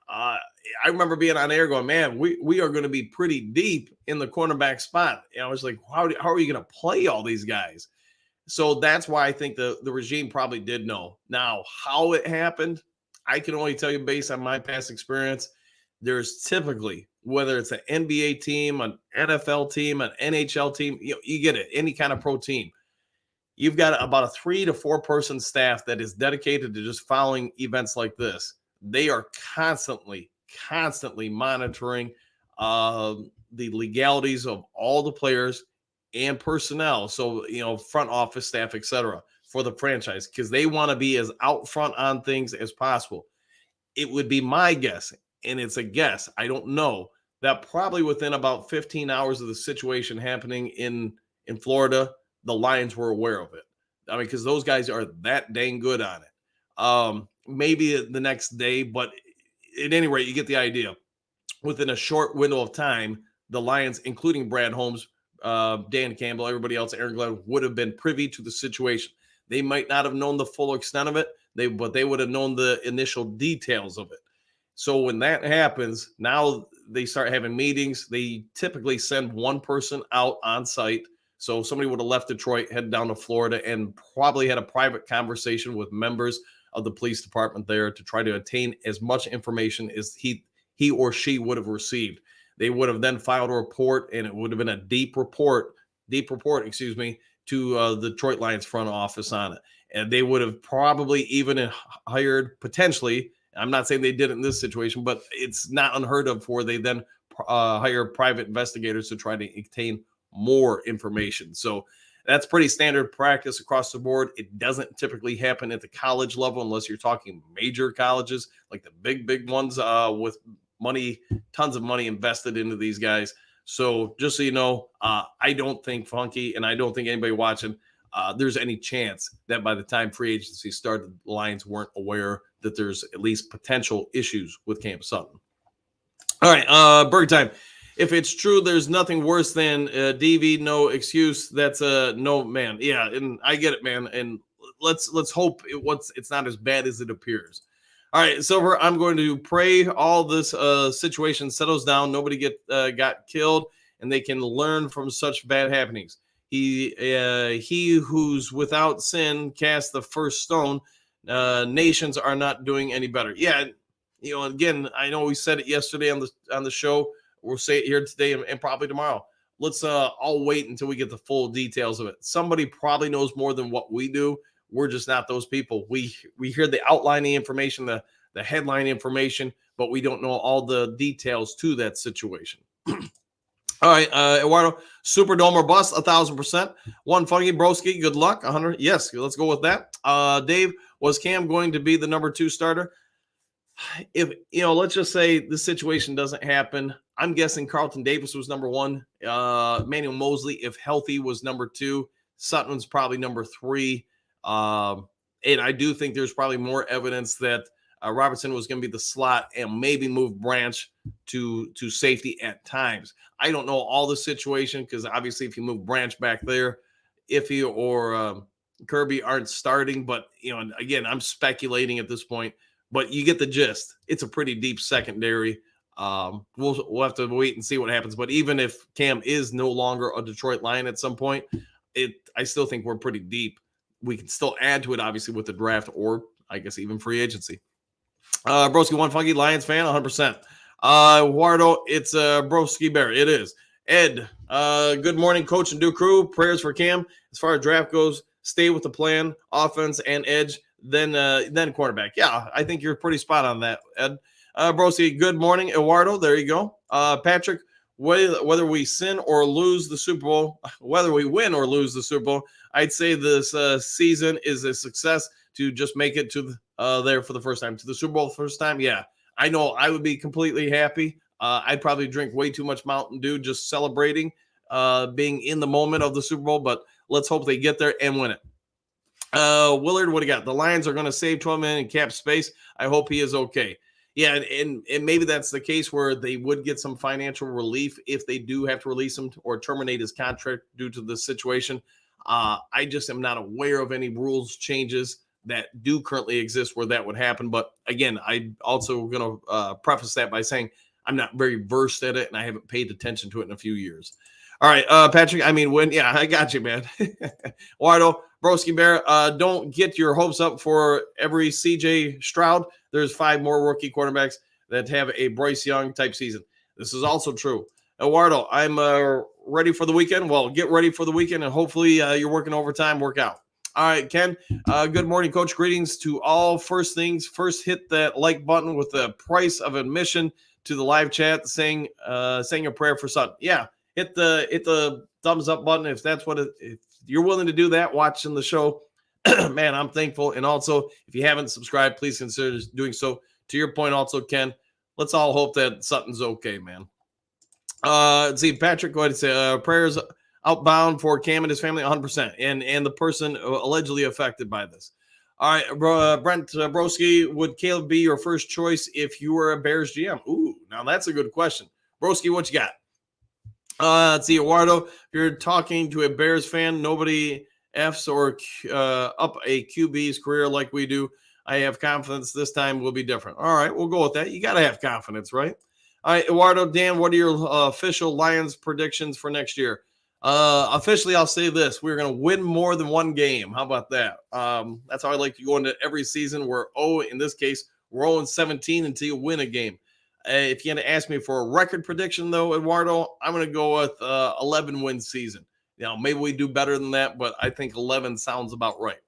uh, I remember being on air going, man, we are going to be pretty deep in the cornerback spot. And I was like, how are you going to play all these guys? So that's why I think the regime probably did know. Now, how it happened, I can only tell you based on my past experience. There's typically, whether it's an NBA team, an NFL team, an NHL team, you get it, any kind of pro team. You've got about a 3 to 4 person staff that is dedicated to just following events like this. They are constantly monitoring the legalities of all the players and personnel. So, front office staff, etc., for the franchise, because they want to be as out front on things as possible. It would be my guess, and it's a guess, I don't know, that probably within about 15 hours of the situation happening in Florida, the Lions were aware of it. I mean, because those guys are that dang good on it. Maybe the next day, but at any rate, you get the idea. Within a short window of time, the Lions, including Brad Holmes, Dan Campbell, everybody else, Aaron Glenn, would have been privy to the situation. They might not have known the full extent of it, but they would have known the initial details of it. So when that happens, now they start having meetings. They typically send one person out on site. So somebody would have left Detroit, headed down to Florida, and probably had a private conversation with members of the police department there to try to attain as much information as he or she would have received. They would have then filed a report, and it would have been a deep report, to the Detroit Lions front office on it. And they would have probably even hired, potentially, I'm not saying they did it in this situation, but it's not unheard of for they then hire private investigators to try to obtain more information. So that's pretty standard practice across the board. It doesn't typically happen at the college level unless you're talking major colleges, like the big ones with money, tons of money invested into these guys. So just so you know, I don't think Funky, and I don't think anybody watching, there's any chance that by the time free agency started, the Lions weren't aware that there's at least potential issues with Cam Sutton. All right, Berg time. If it's true, there's nothing worse than DV, no excuse. That's a no, man. Yeah, and I get it, man. And let's hope it's not as bad as it appears. All right, Silver, I'm going to pray all this situation settles down. Nobody got killed, and they can learn from such bad happenings. He who's without sin cast the first stone. Nations are not doing any better. Yeah, again, I know we said it yesterday on the show. We'll say it here today and probably tomorrow. Let's all wait until we get the full details of it. Somebody probably knows more than what we do. We're just not those people. We hear the outlining information, the headline information, but we don't know all the details to that situation. All right, Eduardo, Superdome or bust, 1,000%. One Funky Broski, good luck, 100. Yes, let's go with that. Dave, was Cam going to be the number 2 starter? If let's just say the situation doesn't happen, I'm guessing Carlton Davis was number 1. Emmanuel Mosley, if healthy, was number 2. Sutton's probably number 3. And I do think there's probably more evidence that Robertson was going to be the slot and maybe move Branch to safety at times. I don't know all the situation because obviously if you move Branch back there, Iffy or Kirby aren't starting. But, and again, I'm speculating at this point. But you get the gist. It's a pretty deep secondary. We'll have to wait and see what happens. But even if Cam is no longer a Detroit Lion at some point, I still think we're pretty deep. We can still add to it, obviously, with the draft or, I guess, even free agency. Broski, one Funky Lions fan, 100%. Wardo, it's Broski Bear. It is. Ed, good morning, coach and do crew. Prayers for Cam. As far as draft goes, stay with the plan, offense and edge, then quarterback. Yeah, I think you're pretty spot on that, Ed. Broski, good morning, Eduardo. There you go. Patrick, whether we sin or lose the Super Bowl, whether we win or lose the Super Bowl, I'd say this season is a success to just make it to there for the first time, to the Super Bowl first time. Yeah, I know I would be completely happy. I'd probably drink way too much Mountain Dew just celebrating being in the moment of the Super Bowl, but let's hope they get there and win it. Willard, what do you got? The Lions are going to save $12 million in cap space. I hope he is okay. Yeah, and maybe that's the case where they would get some financial relief if they do have to release him or terminate his contract due to this situation. I just am not aware of any rules changes that do currently exist where that would happen. But again, I also going to preface that by saying I'm not very versed at it and I haven't paid attention to it in a few years. All right, Patrick. I mean, yeah, I got you, man. Wardo, Broski Bear, don't get your hopes up for every CJ Stroud. There's 5 more rookie quarterbacks that have a Bryce Young type season. This is also true. Eduardo, I'm ready for the weekend. Well, get ready for the weekend, and hopefully you're working overtime. Work out. All right, Ken. Good morning, Coach. Greetings to all. First things first, hit that like button with the price of admission to the live chat, saying a prayer for Sutton. Yeah, hit the thumbs up button if that's what if you're willing to do that. Watching the show, man, I'm thankful. And also, if you haven't subscribed, please consider doing so. To your point, also, Ken, let's all hope that Sutton's okay, man. Let's see, Patrick, go ahead and say prayers outbound for Cam and his family, 100%, and the person allegedly affected by this. All right, Brent Broski, would Caleb be your first choice if you were a Bears GM? Ooh, now that's a good question. Broski, what you got? Let's see, Eduardo, if you're talking to a Bears fan, nobody F's or up a QB's career like we do. I have confidence this time will be different. All right, we'll go with that. You got to have confidence, right? All right, Eduardo, Dan, what are your official Lions predictions for next year? Officially, I'll say this. We're going to win more than one game. How about that? That's how I like to go into every season. In this case, we're 0-17 until you win a game. If you're going to ask me for a record prediction, though, Eduardo, I'm going to go with 11-win season. Maybe we do better than that, but I think 11 sounds about right.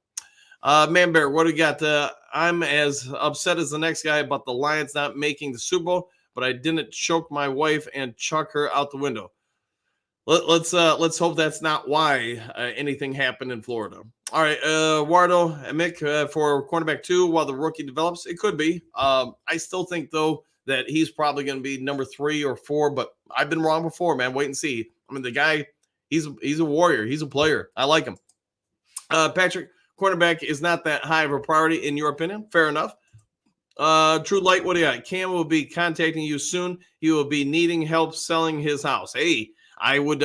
Man Bear, what do we got? I'm as upset as the next guy about the Lions not making the Super Bowl, but I didn't choke my wife and chuck her out the window. Let's hope that's not why anything happened in Florida. All right, Wardo and Mick for cornerback 2 while the rookie develops. It could be. I still think, though, that he's probably going to be number 3 or 4, but I've been wrong before, man. Wait and see. I mean, the guy, he's a warrior. He's a player. I like him. Patrick, cornerback is not that high of a priority in your opinion. Fair enough. True Light, what do you got? Cam will be contacting you soon. He will be needing help selling his house. Hey, I would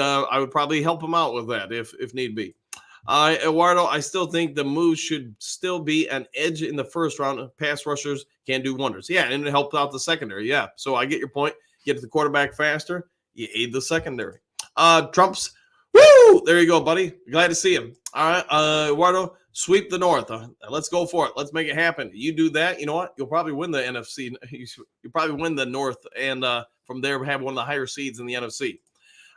probably help him out with that if need be. Eduardo, I still think the move should still be an edge in the first round. Pass rushers can do wonders. Yeah, and it helped out the secondary. Yeah, so I get your point. Get to the quarterback faster. You aid the secondary. Trump's, woo! There you go, buddy. Glad to see him. All right, Eduardo, sweep the North. Let's go for it. Let's make it happen. You do that, you know what? You'll probably win the NFC. You probably win the North, and from there have one of the higher seeds in the NFC.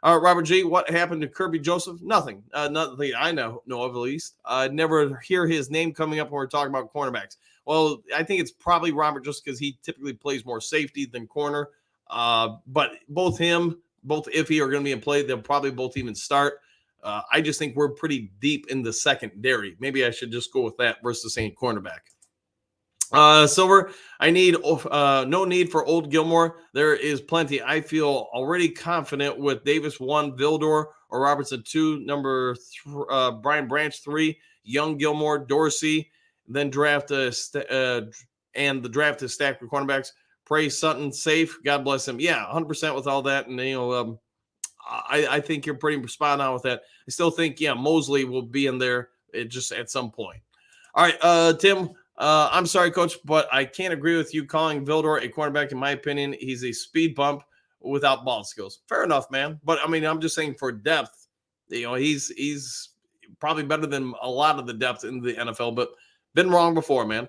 All right, Robert G., what happened to Kirby Joseph? Nothing. Nothing I know of, at least. I never hear his name coming up when we're talking about cornerbacks. Well, I think it's probably Robert just because he typically plays more safety than corner. But both Iffy are going to be in play. They'll probably both even start. I just think we're pretty deep in the secondary. Maybe I should just go with that versus saying cornerback. Silver, I need no need for old Gilmore. There is plenty. I feel already confident with Davis 1, Vildor or Robertson 2, Brian Branch 3, Young Gilmore, Dorsey, then draft and the draft is stacked with cornerbacks. Pray Sutton safe. God bless him. Yeah, 100% with all that. And I think you're pretty spot on with that. I still think Mosley will be in there just at some point. All right, Tim. I'm sorry, Coach, but I can't agree with you calling Vildor a cornerback. In my opinion, he's a speed bump without ball skills. Fair enough, man. But, I mean, I'm just saying for depth, he's probably better than a lot of the depth in the NFL, but been wrong before, man.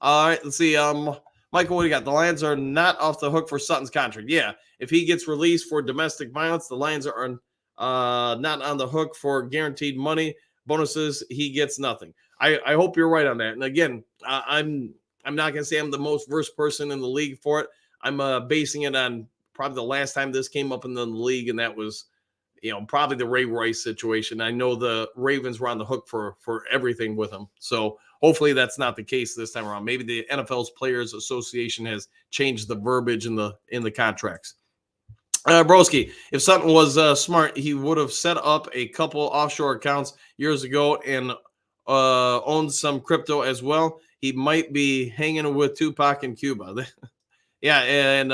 All right, let's see. Michael, what do you got? The Lions are not off the hook for Sutton's contract. Yeah, if he gets released for domestic violence, the Lions are not on the hook for guaranteed money. Bonuses, he gets nothing. I hope you're right on that. And again, I'm not going to say I'm the most versed person in the league for it. I'm basing it on probably the last time this came up in the league, and that was, probably the Ray Rice situation. I know the Ravens were on the hook for everything with him. So hopefully that's not the case this time around. Maybe the NFL's Players Association has changed the verbiage in the contracts. Broski, if Sutton was smart, he would have set up a couple offshore accounts years ago and owned some crypto as well. He might be hanging with Tupac in Cuba. Yeah, and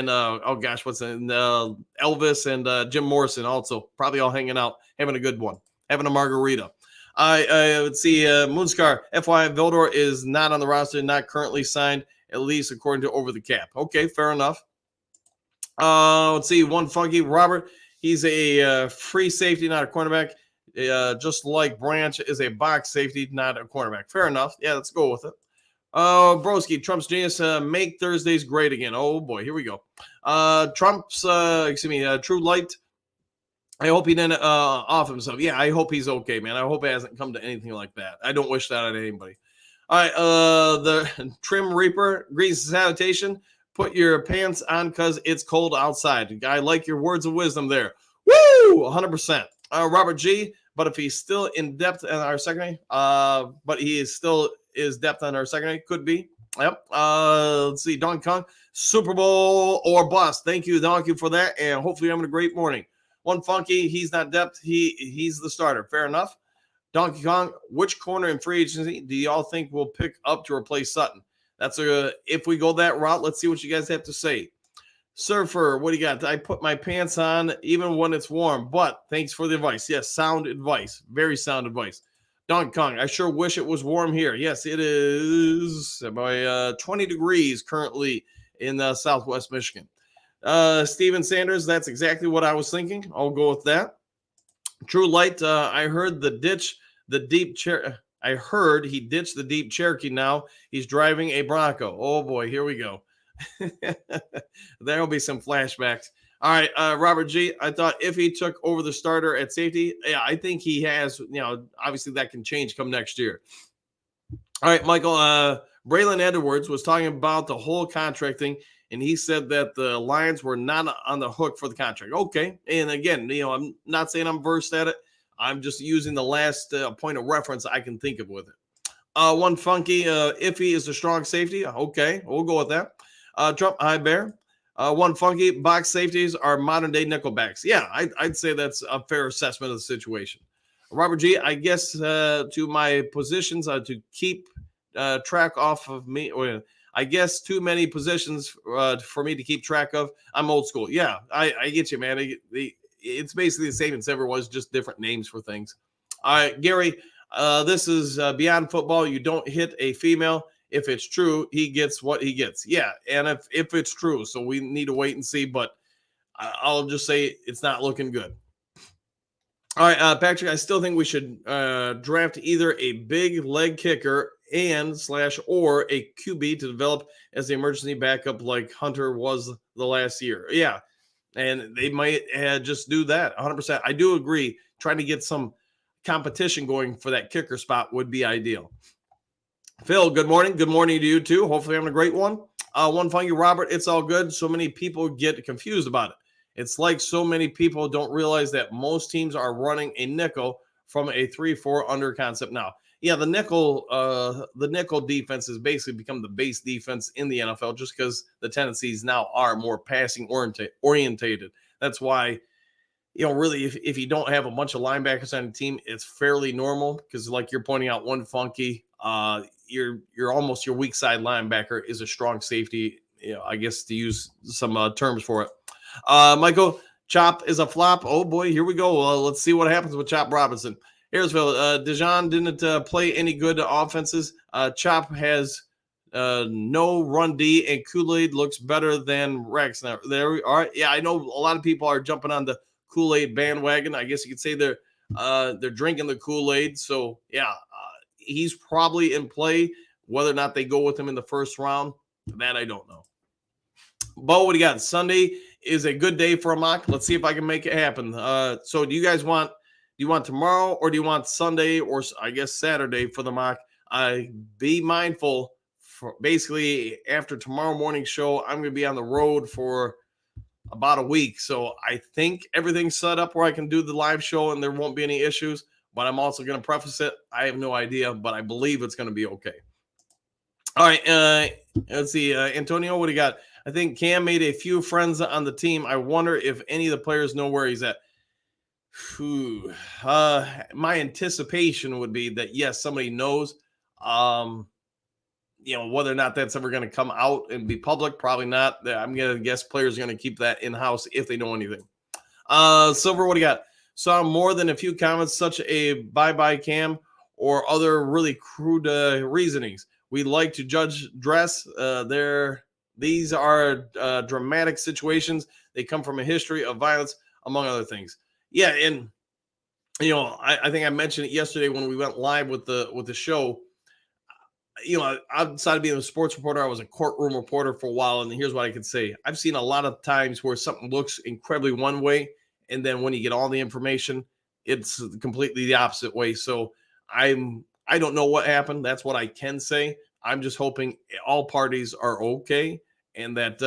oh gosh, what's in Elvis and Jim Morrison also probably all hanging out, having a good one, having a margarita. Let's see, Moonscar FY Vildor is not on the roster, not currently signed, at least according to Over the Cap. Okay, fair enough. Let's see, one funky Robert. He's a free safety, not a cornerback. Just like Branch is a box safety, not a cornerback. Fair enough. Yeah, let's go with it. Broski, Trump's genius, make Thursdays great again. Oh boy, here we go. Trump's, True Light. I hope he didn't off himself. Yeah, I hope he's okay, man. I hope it hasn't come to anything like that. I don't wish that on anybody. All right, the Trim Reaper, grease sanitation. Put your pants on because it's cold outside. I like your words of wisdom there. Woo! 100%. Robert G. But if he's still in depth in our secondary, but he is still is depth on our secondary, could be. Yep. Let's see, Don Kong, Super Bowl or bust. Thank you, Donkey, for that, and hopefully you're having a great morning. One funky, he's not depth. He's the starter. Fair enough. Donkey Kong, which corner in free agency do y'all think will pick up to replace Sutton? That's if we go that route, let's see what you guys have to say. Surfer, what do you got? I put my pants on even when it's warm, but thanks for the advice. Yes, sound advice. Very sound advice. Donkey Kong, I sure wish it was warm here. Yes, it is by 20 degrees currently in Southwest Michigan. Steven Sanders, that's exactly what I was thinking. I'll go with that. True Light, I heard I heard he ditched the deep Cherokee now. He's driving a Bronco. Oh boy, here we go. There'll be some flashbacks. All right, Robert G. I thought if he took over the starter at safety, yeah, I think he has. Obviously that can change come next year. All right, Michael. Braylon Edwards was talking about the whole contract thing, and he said that the Lions were not on the hook for the contract. Okay, and again, I'm not saying I'm versed at it. I'm just using the last point of reference I can think of with it. One funky, Iffy is a strong safety. Okay, we'll go with that. Trump, hi, Bear. One funky, box safeties are modern day nickelbacks. Yeah, I'd say that's a fair assessment of the situation. Robert G, I guess to my positions to keep track off of me. I guess too many positions for me to keep track of. I'm old school. Yeah, I get you, man. It's basically the same as ever was, just different names for things. All right, Gary, this is beyond football. You don't hit a female. If it's true, he gets what he gets. Yeah, and if it's true, so we need to wait and see, but I'll just say it's not looking good. All right, Patrick, I still think we should draft either a big leg kicker or a QB to develop as the emergency backup like Hunter was the last year. Yeah, and they might just do that 100%. I do agree. Trying to get some competition going for that kicker spot would be ideal. Phil, good morning. Good morning to you too. Hopefully having a great one. One funky Robert, it's all good. So many people get confused about it. It's like so many people don't realize that most teams are running a nickel from a 3-4 under concept now. Yeah, the nickel defense has basically become the base defense in the NFL just because the tendencies now are more passing orientated. That's why, really, if you don't have a bunch of linebackers on the team, it's fairly normal because, like you're pointing out, one funky, you're almost your weak side linebacker is a strong safety. I guess to use some terms for it. Michael, Chop is a flop. Oh boy, here we go. Let's see what happens with Chop Robinson. Here's Phil. Dijon didn't play any good offenses. Chop has no run D, and Kool-Aid looks better than Rex. Now, there we are. Yeah, I know a lot of people are jumping on the Kool-Aid bandwagon. I guess you could say they're drinking the Kool-Aid. So yeah, he's probably in play. Whether or not they go with him in the first round, that I don't know. Bo, what do you got? Sunday is a good day for a mock. Let's see if I can make it happen. So do you guys want tomorrow or do you want Sunday or I guess Saturday for the mock? Be mindful for basically after tomorrow morning show, I'm going to be on the road for about a week. So I think everything's set up where I can do the live show and there won't be any issues, but I'm also going to preface it. I have no idea, but I believe it's going to be okay. All right. Let's see. Antonio, what do you got? I think Cam made a few friends on the team. I wonder if any of the players know where he's at. My anticipation would be that, yes, somebody knows. whether or not that's ever going to come out and be public, probably not. I'm going to guess players are going to keep that in-house if they know anything. Silver, what do you got? Saw more than a few comments, such a bye-bye Cam or other really crude reasonings. We like to judge dress. These are dramatic situations. They come from a history of violence, among other things. Yeah, and I think I mentioned it yesterday when we went live with the show. Outside of being a sports reporter, I was a courtroom reporter for a while, and here's what I can say. I've seen a lot of times where something looks incredibly one way, and then when you get all the information, it's completely the opposite way. So I don't know what happened. That's what I can say. I'm just hoping all parties are okay and that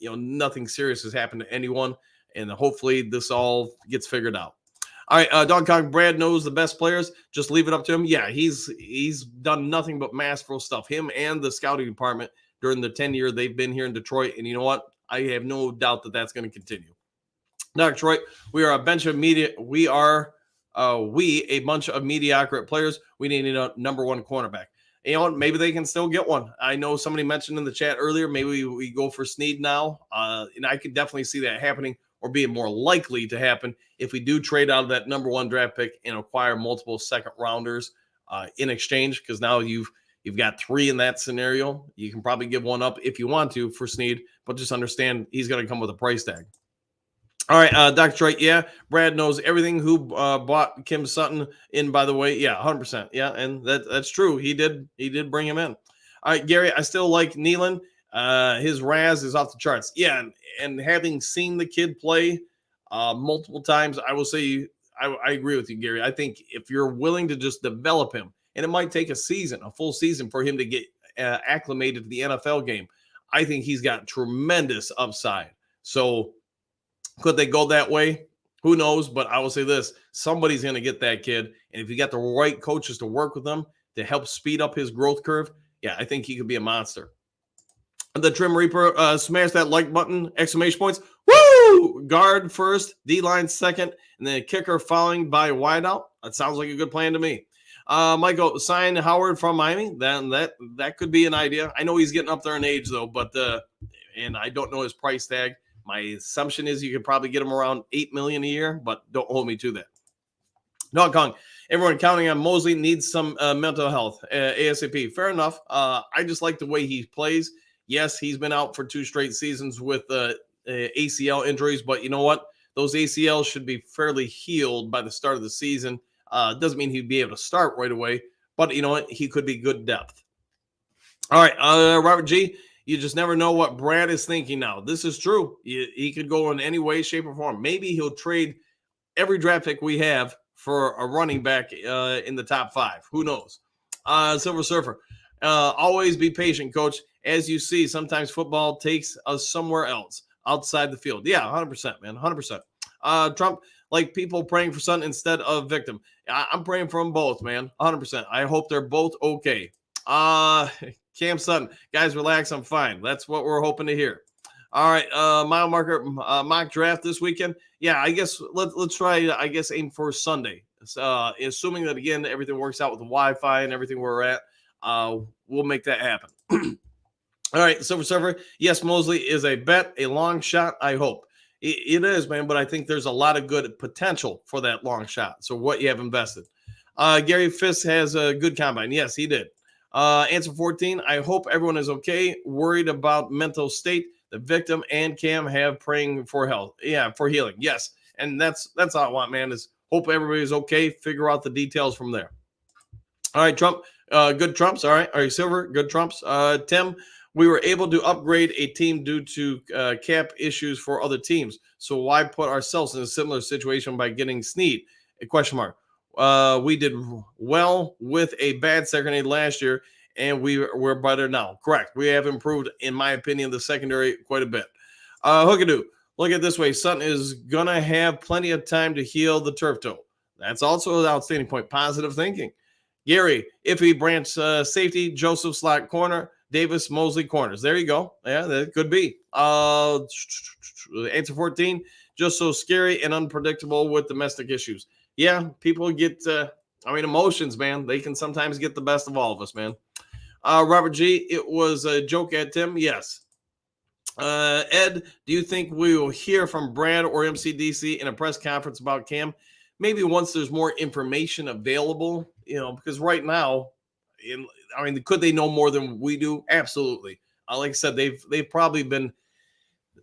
nothing serious has happened to anyone, and hopefully this all gets figured out. All right, Dog Kong Brad knows the best players. Just leave it up to him. Yeah, he's done nothing but masterful stuff. Him and the scouting department during the 10-year they've been here in Detroit. And you know what? I have no doubt that that's going to continue. Now, Detroit, we are a bunch of media. We are a bunch of mediocre players. We need a number one cornerback. Maybe they can still get one. I know somebody mentioned in the chat earlier, maybe we go for Snead now. And I could definitely see that happening, or being more likely to happen if we do trade out of that number one draft pick and acquire multiple second rounders in exchange, because now you've got 3 in that scenario. You can probably give one up if you want to for Snead, but just understand he's going to come with a price tag. All right, Dr. Detroit, yeah, Brad knows everything. Who bought Kim Sutton in, by the way? Yeah, 100%. Yeah, and that's true. He did bring him in. All right, Gary, I still like Nealon. His Raz is off the charts. Yeah, and having seen the kid play multiple times, I will say I agree with you, Gary. I think if you're willing to just develop him, and it might take a full season for him to get acclimated to the NFL game, I think he's got tremendous upside. So could they go that way? Who knows? But I will say this, somebody's going to get that kid. And if you got the right coaches to work with him to help speed up his growth curve, yeah, I think he could be a monster. The Trim Reaper, smash that like button, exclamation points. Woo! Guard first, D-line second, and then kicker following by wideout. That sounds like a good plan to me. Michael, sign Howard from Miami. Then that could be an idea. I know he's getting up there in age, though, but and I don't know his price tag. My assumption is you could probably get him around $8 million a year, but don't hold me to that. Dog Kong, everyone counting on Mosley needs some mental health, ASAP. Fair enough. I just like the way he plays. Yes, he's been out for 2 straight seasons with ACL injuries, but you know what? Those ACLs should be fairly healed by the start of the season. Doesn't mean he'd be able to start right away, but you know what? He could be good depth. All right, Robert G., you just never know what Brad is thinking now. This is true. He could go in any way, shape, or form. Maybe he'll trade every draft pick we have for a running back in the top 5. Who knows? Silver Surfer, always be patient, Coach. As you see, sometimes football takes us somewhere else outside the field. Yeah, 100%, man, 100%. Trump, like people praying for Sutton instead of victim. I'm praying for them both, man, 100%. I hope they're both okay. Cam Sutton, guys, relax. I'm fine. That's what we're hoping to hear. All right, mile marker mock draft this weekend. Yeah, I guess let's try. I guess aim for Sunday. Assuming that again everything works out with the Wi-Fi and everything we're at, we'll make that happen. All right, Silver Surfer. Yes, Mosley is a bet, a long shot. I hope it is, man. But I think there's a lot of good potential for that long shot. So what you have invested. Gary Fisk has a good combine. Yes, he did. Answer 14. I hope everyone is okay. Worried about mental state. The victim and Cam have praying for health. Yeah, for healing. Yes. And that's all I want, man, is hope everybody's okay. Figure out the details from there. All right, Trump. Good Trumps. All right. All right, Silver. Good Trumps. Tim, we were able to upgrade a team due to cap issues for other teams. So why put ourselves in a similar situation by getting Snead? A question mark. We did well with a bad secondary last year, and we're better now. Correct. We have improved, in my opinion, the secondary quite a bit. Hookadoo, look at it this way. Sutton is going to have plenty of time to heal the turf toe. That's also an outstanding point. Positive thinking. Gary, Iffy, Branch, safety, Joseph, slot corner, Davis, Mosley, corners. There you go. Yeah, that could be. Answer 14, just so scary and unpredictable with domestic issues. Yeah, people get, emotions, man. They can sometimes get the best of all of us, man. Robert G, it was a joke at Tim. Yes. Ed, do you think we will hear from Brad or MCDC in a press conference about Cam? Maybe once there's more information available, because right now, could they know more than we do? Absolutely. Like I said, they've probably been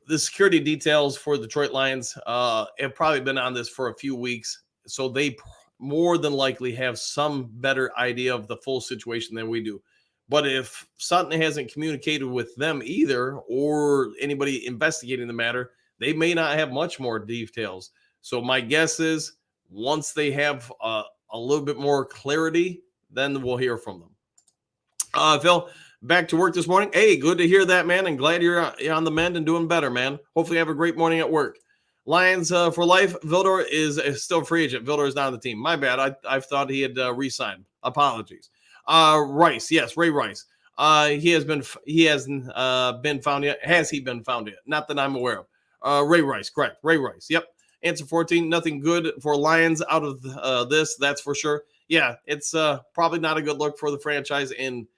the security details for the Detroit Lions have probably been on this for a few weeks, so they more than likely have some better idea of the full situation than we do. But if Sutton hasn't communicated with them either, or anybody investigating the matter, they may not have much more details. So my guess is once they have a little bit more clarity, then we'll hear from them. Phil, back to work this morning. Hey, good to hear that, man, and glad you're on the mend and doing better, man. Hopefully you have a great morning at work. Lions for life. Vildor is still free agent. Vildor is not on the team. My bad. I thought he had re-signed. Apologies. Rice, yes, Ray Rice. He hasn't been found yet. Has he been found yet? Not that I'm aware of. Ray Rice, correct. Ray Rice. Yep. Answer 14. Nothing good for Lions out of this. That's for sure. Yeah, it's probably not a good look for the franchise, and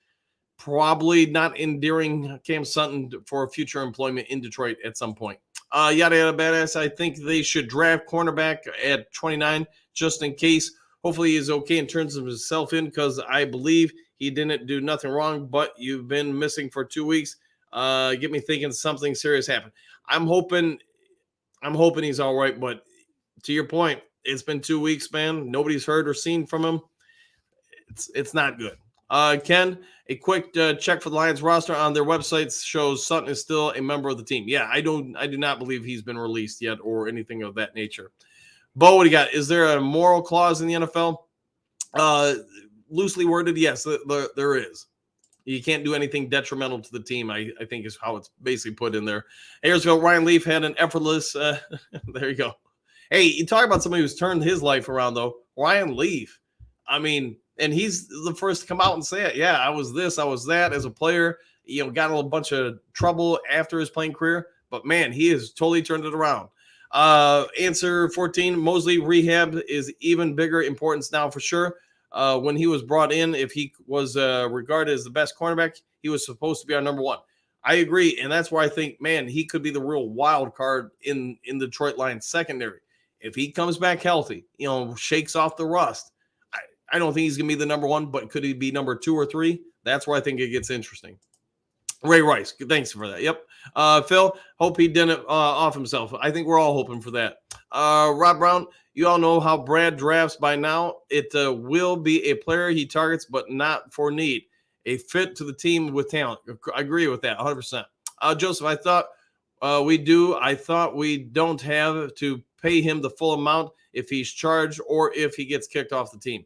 probably not endearing Cam Sutton for future employment in Detroit at some point. Yada yada badass. I think they should draft cornerback at 29 just in case. Hopefully he's okay and turns himself in, because I believe he didn't do nothing wrong, but you've been missing for 2 weeks. Get me thinking something serious happened. I'm hoping he's all right, but to your point, it's been 2 weeks, man. Nobody's heard or seen from him. It's not good. Ken, a quick check for the Lions roster on their website shows Sutton is still a member of the team. Yeah, I do not believe he's been released yet or anything of that nature. Bo, what do you got? Is there a moral clause in the NFL? Loosely worded, yes, there is. You can't do anything detrimental to the team, I think is how it's basically put in there. Ayersville, Ryan Leaf had an effortless there you go. Hey, you talk about somebody who's turned his life around, though. Ryan Leaf. And he's the first to come out and say it. Yeah, I was this, I was that as a player. Got a bunch of trouble after his playing career. But, man, he has totally turned it around. Answer 14, Mosley rehab is even bigger importance now for sure. When he was brought in, if he was regarded as the best cornerback, he was supposed to be our number one. I agree, and that's why I think, man, he could be the real wild card in the Detroit Lions secondary. If he comes back healthy, shakes off the rust, I don't think he's going to be the number one, but could he be number 2 or 3? That's where I think it gets interesting. Ray Rice, thanks for that. Yep. Phil, hope he didn't off himself. I think we're all hoping for that. Rob Brown, you all know how Brad drafts by now. It will be a player he targets, but not for need. A fit to the team with talent. I agree with that 100%. Joseph, I thought we do. I thought we don't have to pay him the full amount if he's charged or if he gets kicked off the team.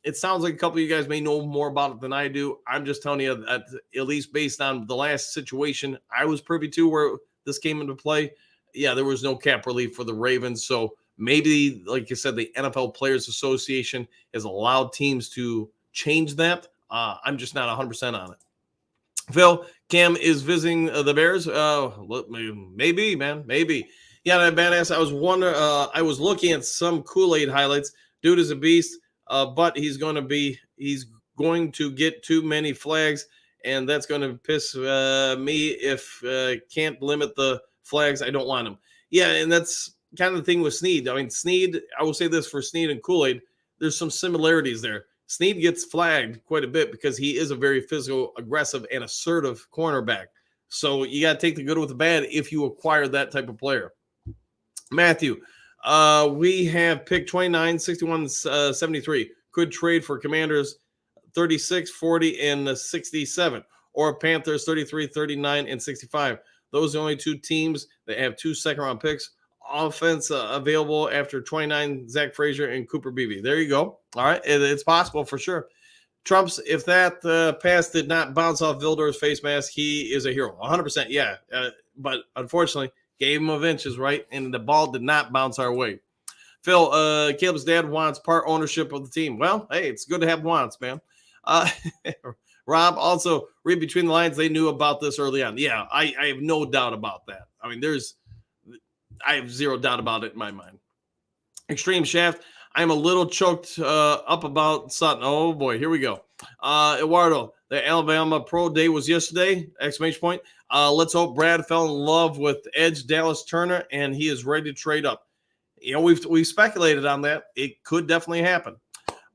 It sounds like a couple of you guys may know more about it than I do. I'm just telling you that at least based on the last situation I was privy to where this came into play, yeah, there was no cap relief for the Ravens. So maybe, like you said, the NFL Players Association has allowed teams to change that. I'm just not 100% on it. Phil, Cam is visiting the Bears. Maybe, man, maybe. Yeah, that badass. I was looking at some Kool-Aid highlights. Dude is a beast. But he's going to get too many flags, and that's going to piss me if can't limit the flags. I don't want him. Yeah, and that's kind of the thing with Snead. Snead, I will say this for Snead and Kool-Aid, there's some similarities there. Snead gets flagged quite a bit because he is a very physical, aggressive, and assertive cornerback. So you got to take the good with the bad if you acquire that type of player. Matthew, we have pick 29, 61, 73. Could trade for Commanders 36, 40, and 67. Or Panthers 33, 39, and 65. Those are the only two teams that have 2 second-round picks. Offense available after 29, Zach Frazier and Cooper Beebe. There you go. All right. It's possible for sure. Trumps, if that pass did not bounce off Vildor's face mask, he is a hero. 100%, yeah. But unfortunately, gave him of inches, right? And the ball did not bounce our way. Phil, Caleb's dad wants part ownership of the team. Well, hey, it's good to have wants, man. Rob, also, read between the lines. They knew about this early on. Yeah, I have no doubt about that. I have zero doubt about it in my mind. Extreme Shaft, I'm a little choked up about Sutton. Oh, boy, here we go. Eduardo, the Alabama Pro Day was yesterday, exclamation point. Let's hope Brad fell in love with Edge Dallas Turner and he is ready to trade up. We've speculated on that. It could definitely happen.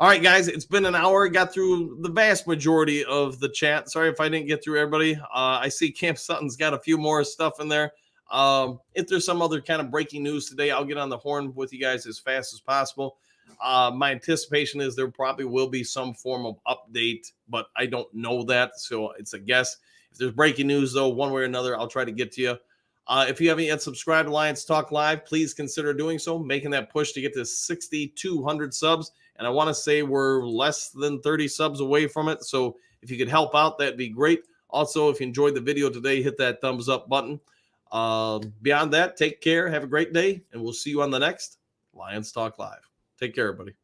All right, guys, it's been an hour. Got through the vast majority of the chat. Sorry if I didn't get through everybody. I see Camp Sutton's got a few more stuff in there. If there's some other kind of breaking news today, I'll get on the horn with you guys as fast as possible. My anticipation is there probably will be some form of update, but I don't know that, so it's a guess. If there's breaking news, though, one way or another, I'll try to get to you. If you haven't yet subscribed to Lions Talk Live, please consider doing so, making that push to get to 6,200 subs. And I want to say we're less than 30 subs away from it. So if you could help out, that'd be great. Also, if you enjoyed the video today, hit that thumbs up button. Beyond that, take care. Have a great day. And we'll see you on the next Lions Talk Live. Take care, everybody.